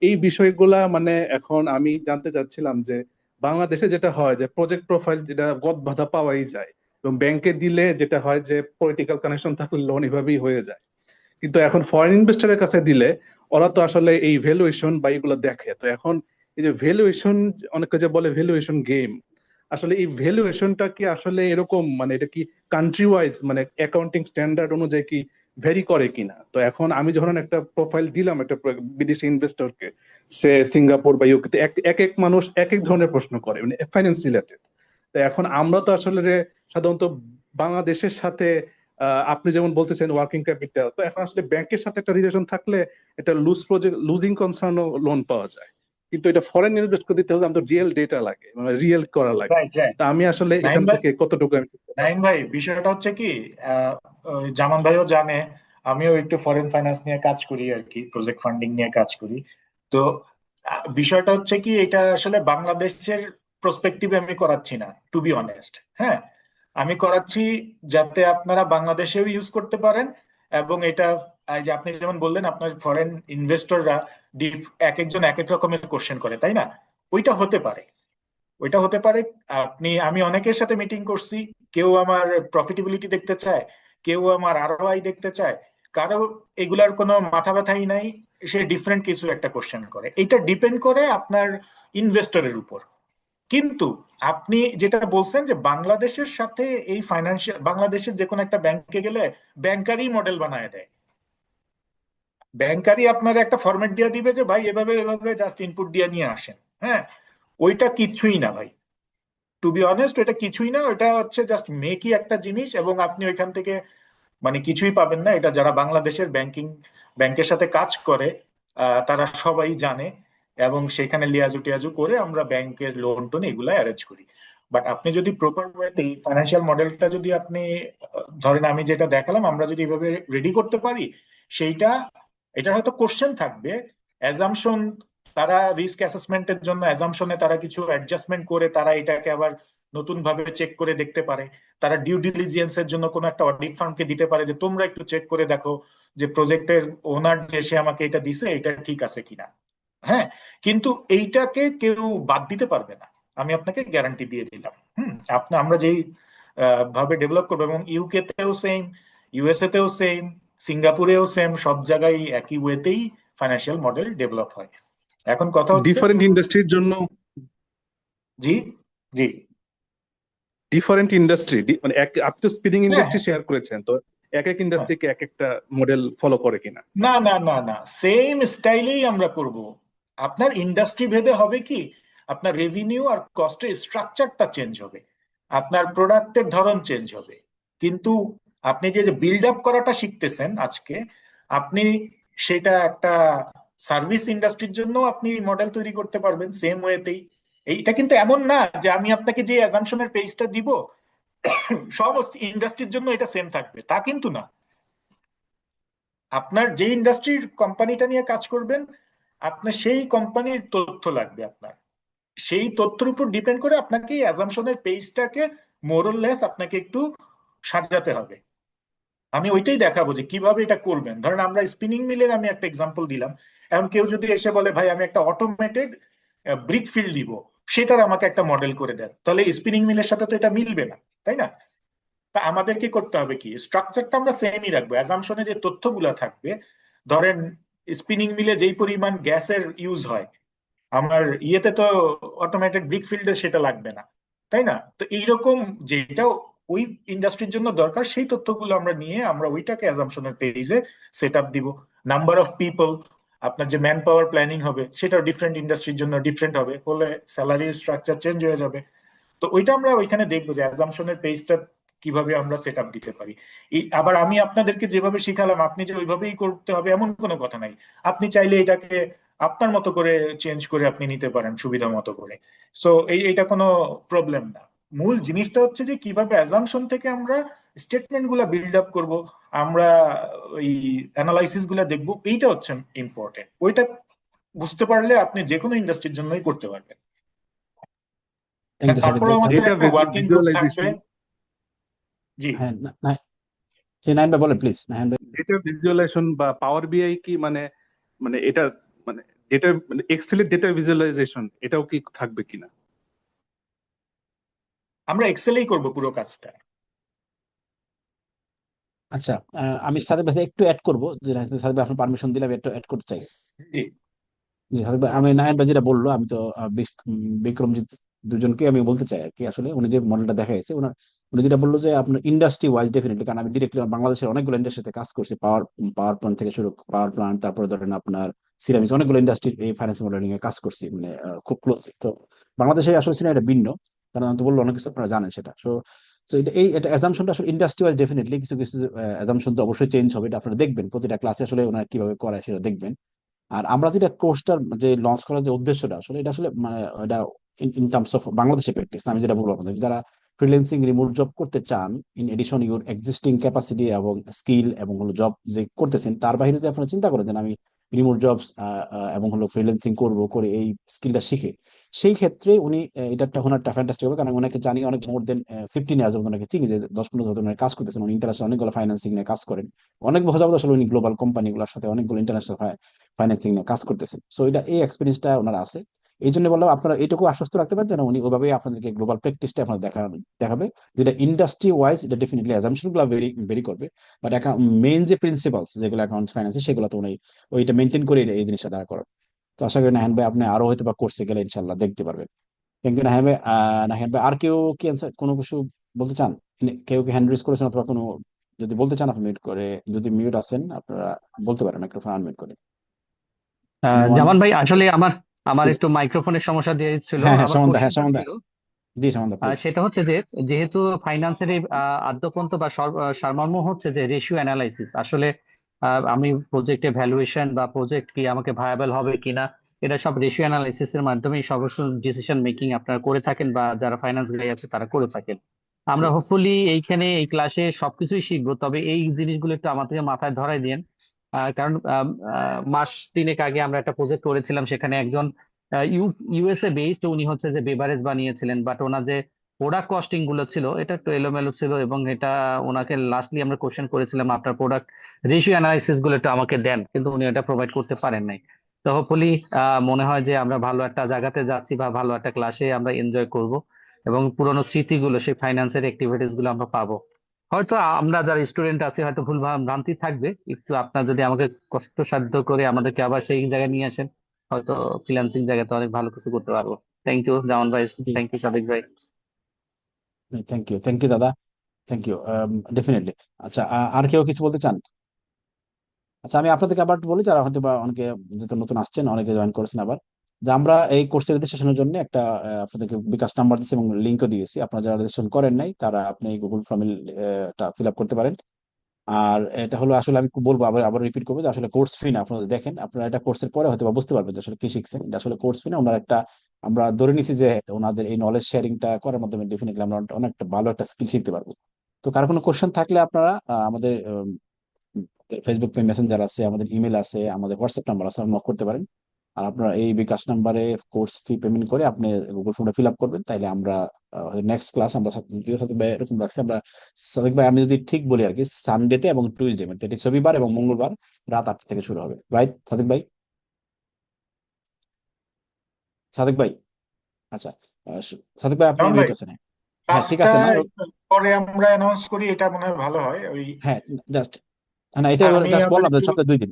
এই বিষয়গুলা মানে এখন আমি জানতে চাচ্ছিলাম যে বাংলাদেশে যেটা হয় যে প্রজেক্ট প্রোফাইল যেটা গদ বাঁধা পাওয়াই যায়, এবং ব্যাংকে দিলে যেটা হয় যে পলিটিক্যাল কানেকশন থাকলে লোন এভাবেই হয়ে যায়, কিন্তু এখন ফরেন ইনভেস্টরের কাছে দিলে ওরা তো আসলে এই ভ্যালুয়েশন বা এগুলো দেখে। তো এখন এই যে ভ্যালুয়েশন, অনেকে যে বলে ভ্যালুয়েশন গেম, আসলে এই ভ্যালুয়েশনটা কি আসলে এরকম, মানে এটা কি কান্ট্রি ওয়াইজ মানে অ্যাকাউন্টিং স্ট্যান্ডার্ড অনুযায়ী কি ভ্যারি করে কিনা? তো এখন আমি যখন একটা প্রোফাইল দিলাম একটা বিদেশি ইনভেস্টরকে, সে সিঙ্গাপুর বা ইউকে, এক এক এক মানুষ এক এক ধরনের প্রশ্ন করে মানে ফাইন্যান্স রিলেটেড। তো এখন আমরা তো আসলে সাধারণত বাংলাদেশের সাথে আপনি যেমন বলতেছেন ওয়ার্কিং ক্যাপিটাল, তো এখন আসলে ব্যাংকের সাথে একটা রিলেশন থাকলে এটা লুজিং কনসার্নও লোন পাওয়া যায়, কিন্তু এটা ফরেন ইনভেস্ট করে দিতে হলে আমাদের রিয়েল ডেটা লাগে, মানে রিয়েল করা লাগে। Right, right. তা আমি আসলে নাইম এখান ভাই, থেকে কতটুকু আমি শিখতে পারবো? নাইম ভাই, বিষয়টা হচ্ছে কি, ওই জামান ভাইও জানে আমিও একটু ফরেন ফাইন্যান্স নিয়ে কাজ করি আর কি, প্রজেক্ট ফান্ডিং নিয়ে কাজ করি। তো বিষয়টা হচ্ছে কি, এটা আসলে বাংলাদেশের প্রসপেক্টিভে আমি করাচ্ছি না, টু বি অনেস্ট। হ্যাঁ, আমি করাচ্ছি যাতে আপনারা বাংলাদেশেও ইউজ করতে পারেন, এবং এটা এই যে আপনি যেমন বললেন আপনার ফরেন ইনভেস্টররা এক একজন এক এক রকমের কোশ্চেন করে, তাই না? ওইটা হতে পারে, ওইটা হতে পারে। আমি অনেকের সাথে মিটিং করছি, কেউ আমার প্রফিটেবিলিটি দেখতে চায়, কেউ আমার আরওআই দেখতে চায়, কারো এগুলার কোনো মাথা ব্যথাই নাই, সে ডিফারেন্ট কিছু একটা কোশ্চেন করে। এটা ডিপেন্ড করে আপনার ইনভেস্টরের উপর। কিন্তু আপনি যেটা বলছেন যে বাংলাদেশের সাথে এই ফাইন্যান্সিয়াল, বাংলাদেশের যে কোনো একটা ব্যাংকে গেলে ব্যাংকারই মডেল বানায় দেয়, ব্যাংকারই আপনার একটা ফরম্যাট দিয়ে দিবে যে ভাই এভাবে এভাবে জাস্ট ইনপুট দিয়ে নিয়ে আসেন। হ্যাঁ, ওইটা কিচ্ছুই না ভাই, টু বি অনেস্ট, এটা কিছুই না। ওটা হচ্ছে জাস্ট মেকই একটা জিনিস, এবং আপনি ওইখান থেকে মানে কিছুই পাবেন না। এটা যারা বাংলাদেশের ব্যাংকের সাথে কাজ করে তারা সবাই জানে, এবং সেখানে লিয়াজু টিয়াজু করে আমরা ব্যাংকের লোন টোন এগুলা অ্যারেঞ্জ করি। বাট আপনি যদি প্রপার ওয়েতে ফাইন্যান্সিয়াল মডেলটা যদি আপনি ধরেন আমি যেটা দেখালাম, আমরা যদি এভাবে রেডি করতে পারি, সেইটা এটা হয়তো কোশ্চেন থাকবে, অ্যাজাম্পশন, তারা রিস্ক অ্যাসেসমেন্টের জন্য অ্যাজাম্পশনে তারা কিছু অ্যাডজাস্টমেন্ট করে তারা এটাকে আবার নতুন ভাবে চেক করে দেখতে পারে। তারা ডিউ ডিলিজেন্সের জন্য কোনো একটা অডিট ফার্মকে দিতে পারে যে তোমরা একটু চেক করে দেখো যে প্রজেক্টের ওনার যে সে আমাকে এটা দিছে এটা ঠিক আছে কিনা। হ্যাঁ, কিন্তু এইটাকে কেউ বাদ দিতে পারবে না, আমি আপনাকে গ্যারান্টি দিয়ে দিলাম। আমরা যেই ভাবে ডেভেলপ করবো, এবং ইউকে তেও সেম, ইউএসএ তেও সেম, সিঙ্গাপুরেও সেম, সব জায়গায় একই ওয়েতেই ফাইন্যান্সিয়াল মডেল ডেভেলপ হয়। এখন কথা হচ্ছে, ডিফারেন্ট ইন্ডাস্ট্রির জন্য জি জি, ডিফারেন্ট ইন্ডাস্ট্রি, মানে আপনি তো স্পিনিং হ্যাঁ ইন্ডাস্ট্রি শেয়ার করেছেন, তো এক এক হ্যাঁ, ইন্ডাস্ট্রিকে এক একটা মডেল ফলো করে কিনা? না না না না, সেম স্টাইলেই আমরা করব। আপনার ইন্ডাস্ট্রি ভেদে হবে কি, আপনার রেভিনিউ আর কস্টের স্ট্রাকচারটা চেঞ্জ হবে, আপনার প্রোডাক্টের ধরন চেঞ্জ হবে, কিন্তু আপনি যে বিল্ড আপ করাটা শিখতেছেন আজকে, আপনি সেটা একটা সার্ভিস ইন্ডাস্ট্রির জন্য আপনি মডেল তৈরি করতে পারবেন সেম ওয়েতেই। এইটা কিন্তু এমন না যে আমি আপনাকে যে অ্যাজাম্পশনের পেজটা দিব সমস্ত ইন্ডাস্ট্রির জন্য এটা সেম থাকবে, তা কিন্তু না। আপনার যে ইন্ডাস্ট্রির কোম্পানিটা নিয়ে কাজ করবেন, আপনার সেই কোম্পানির তথ্য লাগবে, আপনার সেই তথ্যের উপর ডিপেন্ড করে আপনাকে এই অ্যাজাম্পশনের পেজটাকে মোরলেস আপনাকে একটু সাজাতে হবে। আমি ওইটাই দেখাবো যে কিভাবে এটা করবেন। ধরেন আমরা স্পিনিং মিলের আমি একটা এক্সাম্পল দিলাম, এখন কেউ যদি এসে বলে ভাই আমি একটা অটোমেটেড ব্রিক ফিল্ড দিব, সেটার আমাকে একটা মডেল করে দেন, তাহলে স্পিনিং মিলের সাথে তো এটা মিলবে না, তাই না? তা আমাদের কি করতে হবে, কি স্ট্রাকচারটা আমরা সেমই রাখবো, অ্যাজাম্পশনে যে তথ্যগুলো থাকবে, ধরেন স্পিনিং মিলে যেই পরিমাণ গ্যাসের ইউজ হয়, আমার ইয়েতে তো অটোমেটেড ব্রিক ফিল্ডে সেটা লাগবে না, তাই না? তো এইরকম যেটা ওই ইন্ডাস্ট্রির জন্য দরকার সেই তথ্যগুলো আমরা নিয়ে আমরা ওইটাকে অ্যাজাম্পশনের পেজে সেট আপ দিব। নাম্বার অফ পিপল, আপনার যে ম্যান পাওয়ার প্ল্যানিং হবে সেটাও ডিফারেন্ট ইন্ডাস্ট্রির জন্য ডিফারেন্ট হবে, হলে স্যালারি স্ট্রাকচার চেঞ্জ হয়ে যাবে। তো ওইটা আমরা ওইখানে দেখবো যে অ্যাজাম্পশনের পেজটা কিভাবে আমরা সেট আপ দিতে পারি। এই আবার আমি আপনাদেরকে যেভাবে শিখালাম আপনি যে ওইভাবেই করতে হবে এমন কোনো কথা নাই, আপনি চাইলে এটাকে আপনার মতো করে চেঞ্জ করে আপনি নিতে পারেন সুবিধা মতো করে। সো এইটা কোনো প্রবলেম না। মূল জিনিসটা হচ্ছে যে কিভাবে অ্যাজাম্পশন থেকে আমরা স্টেটমেন্ট গুলা বিল্ড আপ করবো, আমরা ওই অ্যানালাইসিস গুলা দেখবো, এইটা হচ্ছে ইম্পর্টেন্ট। ওইটা বুঝতে পারলে আপনি যে কোনো ইন্ডাস্ট্রির জন্যই করতে পারবেন। থ্যাংক ইউ সাদিক তারপরে ভাই। আমাদের ডেটা একটা ওয়ার্কিং গ্রুপ থাকবে। ভিজুয়ালাইজেশন, জি, হ্যাঁ নাহিন ভাই বলেন প্লিজ। নাহিন ভাই ডেটা ভিজুয়ালাইজেশন বা পাওয়ার বিআই কি মানে মানে এটা মানে ডেটা মানে এক্সেলের ডেটা ভিজুয়ালাইজেশন এটাও কি থাকবে কিনা? আমরা এক্সেলেই করব পুরো কাজটা। আচ্ছা, আমি সাদিক ভাই একটু অ্যাড করবো, যে সাদিক ভাই আপনার পারমিশন দিলে আমি একটু অ্যাড করতে চাই। জি, জি সাদিক ভাই, আমি নাহিন ভাই যেটা বললো, আমি তো বিক্রমজিৎ দুজনকে আমি বলতে চাই আর কি। আসলে উনি যে মডেলটা দেখাইছে, উনি যেটা বললো যে আপনার ইন্ডাস্ট্রি ওয়াইজ ডেফিনেটলি, কারণ আমি ডিরেক্টলি বাংলাদেশের অনেকগুলো ইন্ডাস্ট্রিতে কাজ করছি, পাওয়ার প্ল্যান্ট থেকে শুরু, পাওয়ার প্ল্যান্ট, তারপরে ধরেন আপনার সিরামিক্স, অনেকগুলো ইন্ডাস্ট্রি এই ফাইন্যান্স মডেলিং এ কাজ করছি, মানে খুব ক্লোজ। তো বাংলাদেশে আসলে সিনারিটা ভিন্ন, কারণ আমি তো বললো অনেক কিছু আপনারা জানেন সেটা। সো তো এটা অ্যাজাম্পশনটা আসলে ইন্ডাস্ট্রি ওয়াইজ ডেফিনেটলি কিছু কিছু অ্যাজাম্পশন তো অবশ্যই চেঞ্জ হবে, এটা আপনারা দেখবেন প্রতিটা ক্লাসে আসলে ওনারা কিভাবে করায় সেটা দেখবেন। আর আমরা যেটা কোর্সটার যে লঞ্চ করার যে উদ্দেশ্যটা আসলে, এটা আসলে মানে এটা ইন টার্মস অফ বাংলাদেশে প্র্যাকটিস, আমি যেটা বলবো আপনাদের, যারা ফ্রিল্যান্সিং রিমোট জব করতে চান, in addition your existing capacity এবং স্কিল এবং হলো জব যে করতেছেন, তার বাইরে যে আপনারা চিন্তা করেন যে আমি রিমোট জবস এবং হলো ফ্রিল্যান্সিং করবো, করে এই স্কিলটা শিখে, সেই ক্ষেত্রে উনি এটা একটা ওনারটা ফ্যান্টাস্টিক হবে। কারণ ওনাকে জানি অনেক মোর দেন 15 ইয়ার্স ওনাকে চিনি, যে 10-15 বছর কাজ করতেছেন, উনি ইন্টারন্যাশনাল অনেকগুলো ফাইন্যান্সিং নিয়ে কাজ করেন, অনেক বছর যাবত আসলে উনি গ্লোবাল কোম্পানিগুলোর সাথে অনেকগুলো ইন্টারন্যাশনাল ফাইন্যান্সিং নিয়ে কাজ করতেছেন। সো এটা এই এক্সপিরিয়েন্সটা ওনার আছে। এই জন্য বললাম আপনারা এইটুকু আশ্বস্ত রাখতে পারেন যেন উনি ওইভাবেই আপনাদেরকে গ্লোবাল প্র্যাকটিসটা আপনার দেখাবে, যেটা ইন্ডাস্ট্রি ওয়াইজ এটা ডেফিনেটলি অ্যাজাম্পশন গুলো ভেরি ভেরি করবে, বাট মেইন যে প্রিন্সিপালস যেগুলো অ্যাকাউন্ট ফাইন্যান্সে, সেগুলো তো উনি ওইটা মেনটেন করে এই জিনিসটা দ্বারা করেন। তো আশা করি নাহিন ভাই আপনি আরো হয়তো বা কোর্সে গেলে ইনশাল্লাহ দেখতে পারবেন। থ্যাংক ইউ নাহিন ভাই। নাহিন ভাই আর কেউ কি অ্যান্সার কোনো কিছু বলতে চান? কেউ কি হ্যান্ড রেজ করেছেন অথবা কোনো, যদি বলতে চান আপনি মিউট করে, যদি মিউট আছেন আপনারা বলতে পারেন মাইক্রোফোন আনমিউট করে। Anyone? জামান ভাই, আসলে আমার আমার একটু মাইক্রোফোনের সমস্যা দিয়েছিল। হ্যাঁ হ্যাঁ আমার সামন্দা, হ্যাঁ কোশ্চেনটা সামন্দা, ছিল, জি সামন্দা প্লিজ। সেটা হচ্ছে যে যেহেতু ফাইন্যান্সের এই আদ্যপন্ত বা সারমর্ম হচ্ছে যে রেশিও অ্যানালাইসিস, আসলে আমি প্রজেক্টে ভ্যালুয়েশন বা প্রজেক্ট কি আমাকে ভায়াবল হবে কিনা, এটা সব রেশিও অ্যানালাইসিস এর মাধ্যমে সর্বস্ব ডিসিশন মেকিং আপনারা করে থাকেন, বা যারা ফাইন্যান্স গাই আছে তারা করে থাকেন। আমরা হোপফুলি এইখানে এই ক্লাসে সবকিছুই শিখবো, তবে এই জিনিসগুলো একটু আমাদেরকে মাথায় ধরাই দিন। কারণ মাস তিনেক আগে আমরা একটা প্রজেক্ট করেছিলাম, সেখানে একজন ইউএসএ বেসড, উনি হচ্ছে যে বেভারেজ বানিয়েছিলেন, বাট ওনার যে প্রোডাক্ট কস্টিং গুলো ছিল এটা একটু এলোমেলো ছিল, এবং এটা ওনাকে লাস্টলি আমরা কোশ্চেন করেছিলাম আপনার প্রোডাক্ট রেশিও অ্যানালাইসিস গুলো একটু আমাকে দেন, কিন্তু উনি এটা প্রোভাইড করতে পারেন নাই। তো হোপফুলি মনে হয় যে আমরা ভালো একটা জায়গাতে যাচ্ছি, বা ভালো একটা ক্লাসে আমরা এনজয় করব, এবং পুরোনো স্মৃতিগুলো, সেই ফাইন্যান্সের অ্যাক্টিভিটিস গুলো আমরা পাবো। হয়তো আমরা যারা স্টুডেন্ট আছি হয়তো ভুল ভ্রান্তি থাকবে একটু, আপনার যদি আমাকে কষ্টসাধ্য করে আমাদেরকে আবার সেই জায়গায় নিয়ে আসেন, হয়তো ফ্রিল্যান্সিং জায়গাতে অনেক ভালো কিছু করতে পারবো। থ্যাংক ইউ জামান ভাই, থ্যাংক ইউ সাদিক ভাই। থ্যাংক ইউ দাদা, থ্যাংক ইউ ডেফিনেটলি। আচ্ছা আর কেউ কিছু বলতে চান? আচ্ছা আমি আপনাদেরকে আবার একটু বলি, যারা হয়তো বা অনেকে যেহেতু নতুন আসছেন, অনেকে জয়েন করেছেন আবার, যে আমরা এই কোর্সের রেজিস্ট্রেশনের জন্য একটা আপনাদেরকে বিকাশ নাম্বার দিচ্ছি এবং লিঙ্কও দিয়েছি। আপনারা যারা রেজিস্ট্রেশন করেন নাই তারা আপনি গুগল ফর্মে ফিল আপ করতে পারেন। আর এটা হলো আসলে আমি বলবো, আবার আবার রিপিট করবো, যে আসলে কোর্স ফি না। আপনারা দেখেন, আপনারা এটা কোর্সের পরে হয়তো বা বুঝতে পারবেন যে আসলে কি শিখছেন। এটা আসলে কোর্স ফি না, ওনার একটা, আমরা ধরে নিছি যে ওনাদের এই নলেজ শেয়ারিংটা করার মাধ্যমে ডেফিনেটলি আমরা অনেকটা ভালো একটা স্কিল শিখতে পারবো। তো কারো কোনো কোশ্চেন থাকলে আপনারা আমাদের ফেসবুক মেসেঞ্জার আছে, আমাদের ইমেল আছে, আমাদের হোয়াটসঅ্যাপ নাম্বার আছে, নক করতে পারেন। আর আপনারা এই বিকাশ নাম্বারে কোর্স ফি পেমেন্ট করে আপনি গুগল ফর্মটা ফিল আপ করবেন, তাইলে আমরা নেক্সট ক্লাস আমরা সাথে এরকম রাখছি আমরা। সাদিক ভাই আমি যদি ঠিক বলি আর কি, সানডেতে এবং টুইসডে, মানে রবিবার এবং মঙ্গলবার রাত 8টা থেকে শুরু হবে, রাইট সাদিক ভাই? সাদিক ভাই, আচ্ছা, সাদিক ভাই আপনি জামান ভাই, মিউট আছেন? হ্যাঁ ঠিক কাজটা আছে না? পরে আমরা অ্যানাউন্স করি, এটা মনে হয় ভালো হয়। ওই হ্যাঁ জাস্ট, না এটা আমি জাস্ট আবার বললাম যে একটু সপ্তাহে 2 দিন,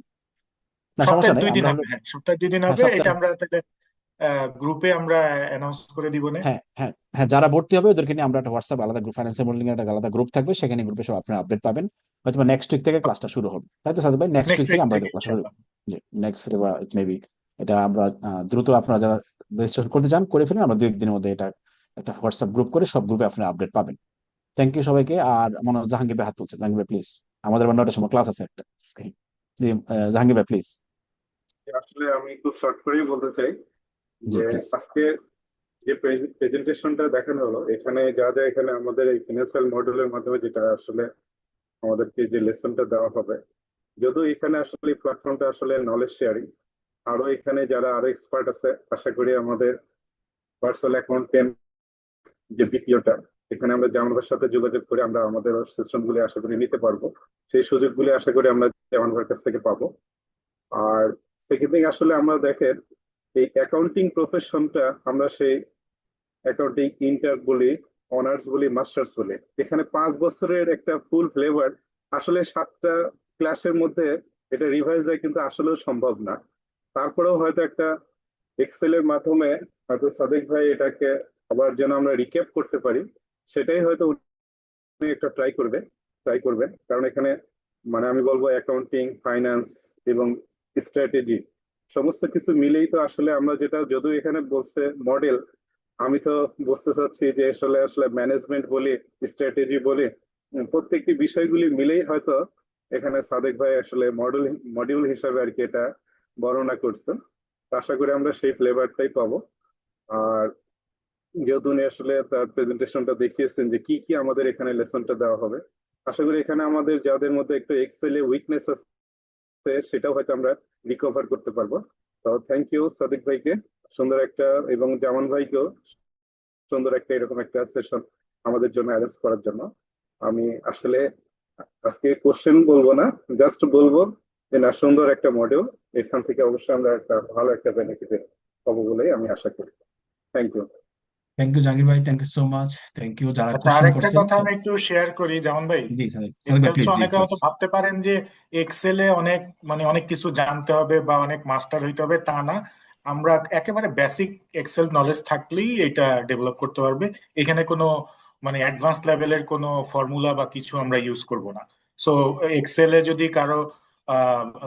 না সমস্যা সপ্তাহে নেই, 2 দিন আমরা হলো হবে, হ্যাঁ সপ্তাহে 2 দিন হ্যাঁ হবে, এটা সপ্তাহে, আমরা তাহলে গ্রুপে আমরা অ্যানাউন্স করে দিব না। হ্যাঁ হ্যাঁ হ্যাঁ, যারা ভর্তি হবে ওদেরকে নিয়ে আমরা একটা হোয়াটসঅ্যাপ আলাদা গ্রুপ, ফাইন্যান্সিয়াল মডেলিং এর একটা আলাদা গ্রুপ থাকবে, সেখানে গ্রুপে সব আপনারা আপডেট পাবেন। হয়তো নেক্সট উইক থেকে ক্লাসটা শুরু হবে, তাই তো সাদিক ভাই? নেক্সট নেক্সট উইক থেকে উইক আমরা থেকে ক্লাস শুরু, ইনশাআল্লাহ। নেক্সট বা মেবি এটা আমরা দ্রুত, আপনারা যারা রেজিস্ট্রেশন করতে চান করে ফেলেন, আমরা 2-1 দিনের মধ্যে এটা একটা হোয়াটসঅ্যাপ গ্রুপ করে সব গ্রুপে আপনারা আপডেট পাবেন। থ্যাংক ইউ সবাইকে। আর মনে হয় জাহাঙ্গীর ভাই হাত তুলছে, জাহাঙ্গীর ভাই প্লিজ, আমাদের আবার 9টার সময় ক্লাস আছে একটা। জি, জাহাঙ্গীর ভাই প্লিজ। আসলে আমি খুব শর্ট করেই বলতে চাই জি যে প্লিজ। আজকে যে প্রেজেন্টেশনটা দেখানো হলো, এখানে যা যা এখানে আমাদের এই ফিনান্সিয়াল মডেলের মাধ্যমে যেটা আসলে আমাদেরকে যে লেসনটা দেওয়া হবে, যদিও এখানে আসলে প্ল্যাটফর্মটা আসলে নলেজ শেয়ারিং, আরো এখানে যারা আরো এক্সপার্ট আছে, আশা করি আমাদের পার্সোনাল অ্যাকাউন্টেন্ট যে বিপিওটা, এখানে আমরা জামানদের সাথে যোগাযোগ করে আমরা আমাদের সেশন গুলি আশা করি নিতে পারবো। সেই সুযোগগুলি আশা করি আমরা জামানদের কাছ থেকে পাবো। আর সেকেন্ড থিং, আসলে আমরা দেখেন এই অ্যাকাউন্টিং প্রফেশনটা আমরা সেই অ্যাকাউন্টিং ইন্টার বলি, অনার্স বলি, মাস্টার্স বলি, এখানে 5 বছরের একটা ফুল ফ্লেভার আসলে 7টা ক্লাসের মধ্যে এটা রিভাইজ দেয় কিন্তু আসলেও সম্ভব না। তারপরেও হয়তো একটা এক্সেলের মাধ্যমে হয়তো সাদিক ভাই এটাকে আবার যেন আমরা রিক্যাপ করতে পারি, সেটাই হয়তো উনি একটা ট্রাই করবেন, কারণ এখানে মানে আমি বলবো অ্যাকাউন্টিং, ফাইন্যান্স এবং স্ট্র্যাটেজি সমস্ত কিছু মিলেই তো আসলে আমরা যেটা যদিও এখানে বলছে মডেল, আমি তো বুঝতে চাচ্ছি যে আসলে আসলে ম্যানেজমেন্ট বলি, স্ট্র্যাটেজি বলি, প্রত্যেকটি বিষয়গুলি মিলেই হয়তো এখানে সাদেক ভাই আসলে মডিউল হিসাবে আর কি এটা বর্ণনা করছেন। তো আশা করি আমরা সেই ফ্লেভারটাই পাবো। আর যেহেতু উনি আসলে তার প্রেজেন্টেশনটা দেখিয়েছেন যে কি কি আমাদের এখানে লেসনটা দেওয়া হবে, আশা করি এখানে আমাদের যাদের মধ্যে একটু এক্সেলে উইকনেস আছে সেটাও হয়তো আমরা রিকভার করতে পারবো। তো থ্যাংক ইউ সাদিক ভাইকে, সুন্দর একটা, এবং জামান ভাইকেও সুন্দর একটা এরকম একটা সেশন আমাদের জন্য অ্যারেঞ্জ করার জন্য। আমি আসলে আজকে কোশ্চেন বলবো না, জাস্ট বলবো যে না, সুন্দর একটা মডেল, এখান থেকে অবশ্যই আমরা একটা ভালো একটা বেনিফিট পাবো বলেই আমি আশা করি। Thank you. Thank you Jahangir ভাই, thank you so much, thank you যারা আচ্ছা, কোশ্চেন আরেকটা করছেন। কথা আমি একটু শেয়ার করি জামান ভাই। জি সাদিক সাদিক এটা ভাই হচ্ছে প্লিজ, জি অনেকে প্লিজ। হয়তো ভাবতে পারেন যে এক্সেলে অনেক মানে অনেক কিছু জানতে হবে বা অনেক মাস্টার হইতে হবে, তা না। আমরা একেবারে বেসিক এক্সেল নলেজ থাকলেই এটা ডেভেলপ করতে পারবে। এখানে কোনো মানে অ্যাডভান্স লেভেলের কোনো ফর্মুলা বা কিছু আমরা ইউজ করব না। সো এক্সেলে যদি কারো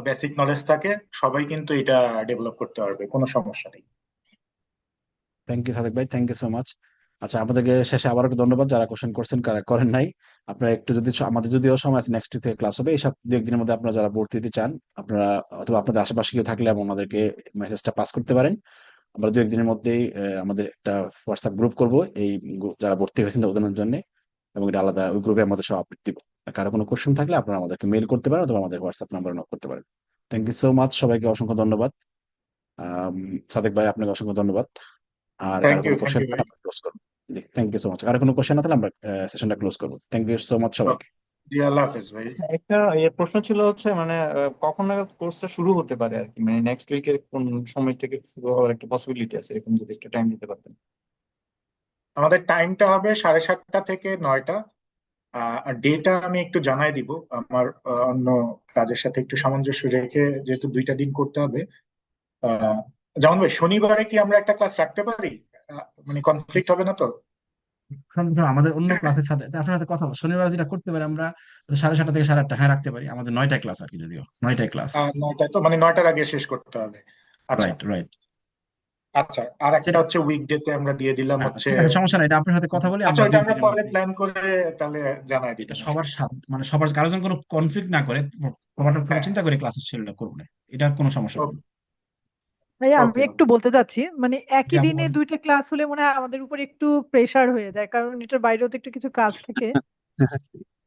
বেসিক নলেজ থাকে, সবাই কিন্তু এটা ডেভেলপ করতে পারবে, কোনো সমস্যা নেই। থ্যাংক ইউ সাদিক ভাই, থ্যাংক ইউ সো মাচ। আচ্ছা, আপনাদেরকে শেষে আবার একটু ধন্যবাদ যারা কোশ্চেন করছেন, কারা করেন নাই। আপনারা একটু যদি আমাদের যদিও সময় আছে, নেক্সট উইক থেকে ক্লাস হবে, এই সব 2-1 দিনের মধ্যে আপনারা যারা ভর্তি হতে চান, আপনারা অথবা আপনাদের আশেপাশে কেউ থাকলে আমাদেরকে মেসেজটা পাস করতে পারেন। আমরা 2-1 দিনের মধ্যেই আমাদের একটা হোয়াটসঅ্যাপ গ্রুপ করব এই যারা ভর্তি হয়েছেন ওদের জন্য, এবং এটা আলাদা ওই গ্রুপে আমাদের সব আপডেট দিব। আর কারো কোনো কোশ্চেন থাকলে আপনারা আমাদেরকে মেল করতে পারেন অথবা আমাদের হোয়াটসঅ্যাপ নাম্বারে নক করতে পারেন। থ্যাংক ইউ সো মাচ, সবাইকে অসংখ্য ধন্যবাদ। সাদেক ভাই আপনাকে অসংখ্য ধন্যবাদ। আর কারো কোনো থ্যাংক কোশ্চেন ইউ ভাই। থাকলে আমরা ক্লোজ করবো। Thank you so much. কারো কোনো কোশ্চেন না থাকলে আমরা সেশনটা ক্লোজ করবো। থ্যাংক ইউ সো মাচ সবাইকে। ওকে, জি আল্লাহ হাফেজ ভাই। একটা প্রশ্ন ছিল হচ্ছে মানে কখন নাগাদ কোর্সটা শুরু হতে পারে আর কি, মানে নেক্সট উইকের কোন সময় থেকে শুরু হওয়ার একটা পসিবিলিটি আছে, এরকম যদি একটা টাইম দিতে পারতেন। আমাদের টাইমটা হবে 7:30 থেকে 9টা। আর ডেটা আমি একটু জানাই দিব, আমার অন্য কাজের সাথে একটু সামঞ্জস্য রেখে, যেহেতু 2টা দিন করতে হবে। আহ, যেমন ভাই, শনিবারে কি আমরা একটা ক্লাস রাখতে পারি? মানে কনফ্লিক্ট হবে না তো? আমাদের অন্য ক্লাসের সাথে আপনার সাথে কথা শনিবার যেটা করতে পারি আমরা, 7:30 থেকে 8:30, হ্যাঁ রাখতে পারি। আমাদের 9টায় ক্লাস আর কি, যদিও 9টায় ক্লাস। 9টায় তো মানে 9টার আগে শেষ করতে হবে। আচ্ছা। Right right. আচ্ছা, আর একটা হচ্ছে উইকডেতে আমরা দিয়ে দিলাম হচ্ছে। ঠিক আছে, সমস্যা নাই, এটা আপনার সাথে কথা বলে আচ্ছা, আমরা ওইটা দুই আমরা দিনের পরে মধ্যে প্ল্যান করে তাহলে জানাই দিব। এটা সবার মানে সবার কারো যেন কোনো কনফ্লিক্ট না করে, হ্যাঁ, চিন্তা করে ক্লাসের শিডিউলটা করবো না, এটা কোনো সমস্যা হবে না। ভাই আমি ওকে। একটু বলতে চাচ্ছি, মানে একই দিনে যেমন 2টা ক্লাস হলে মনে হয় আমাদের উপর একটু প্রেসার হয়ে যায়, কারণ এটার বাইরেও তো একটু কিছু কাজ থাকে।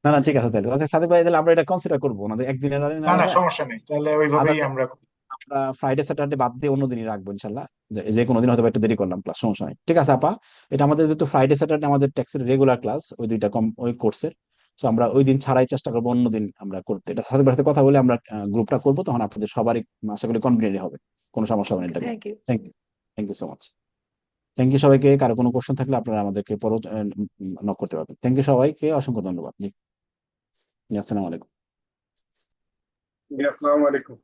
না না ঠিক আছে, তাহলে তাহলে সাদিক ভাই তাহলে আমরা এটা কনসিডার করবো, ওনাদের একদিনের না নেওয়া না, যায়। সমস্যা নেই, তাহলে ওইভাবেই আদার আমরা আমরা ফ্রাইডে স্যাটারডে বাদ দিয়ে অন্য দিনই রাখবো ইনশাল্লাহ। যে কোনো দিন হয়তো একটু দেরি করলাম ক্লাস, সমস্যা নেই, ঠিক আছে আপা। এটা আমাদের যেহেতু ফ্রাইডে স্যাটারডে আমাদের ট্যাক্সের রেগুলার ক্লাস, ওই দুইটা কম ওই কোর্সের, তো আমরা ওই দিন ছাড়াই চেষ্টা করবো অন্য দিন আমরা করতে। এটা সাথে সাথে কথা বলে আমরা গ্রুপটা করবো, তখন আপনাদের সবারই আশা করি কনভিনিয়েন্ট হবে, কোনো সমস্যা হবে না এটা নিয়ে। Thank you. Thank you, thank you so much. Thank you সবাইকে। কারো কোনো কোশ্চেন থাকলে আপনারা আমাদেরকে পরে নক করতে পারবেন। থ্যাংক ইউ সবাইকে, অসংখ্য ধন্যবাদ। জি, আসসালামু আলাইকুম। আসসালামু আলাইকুম।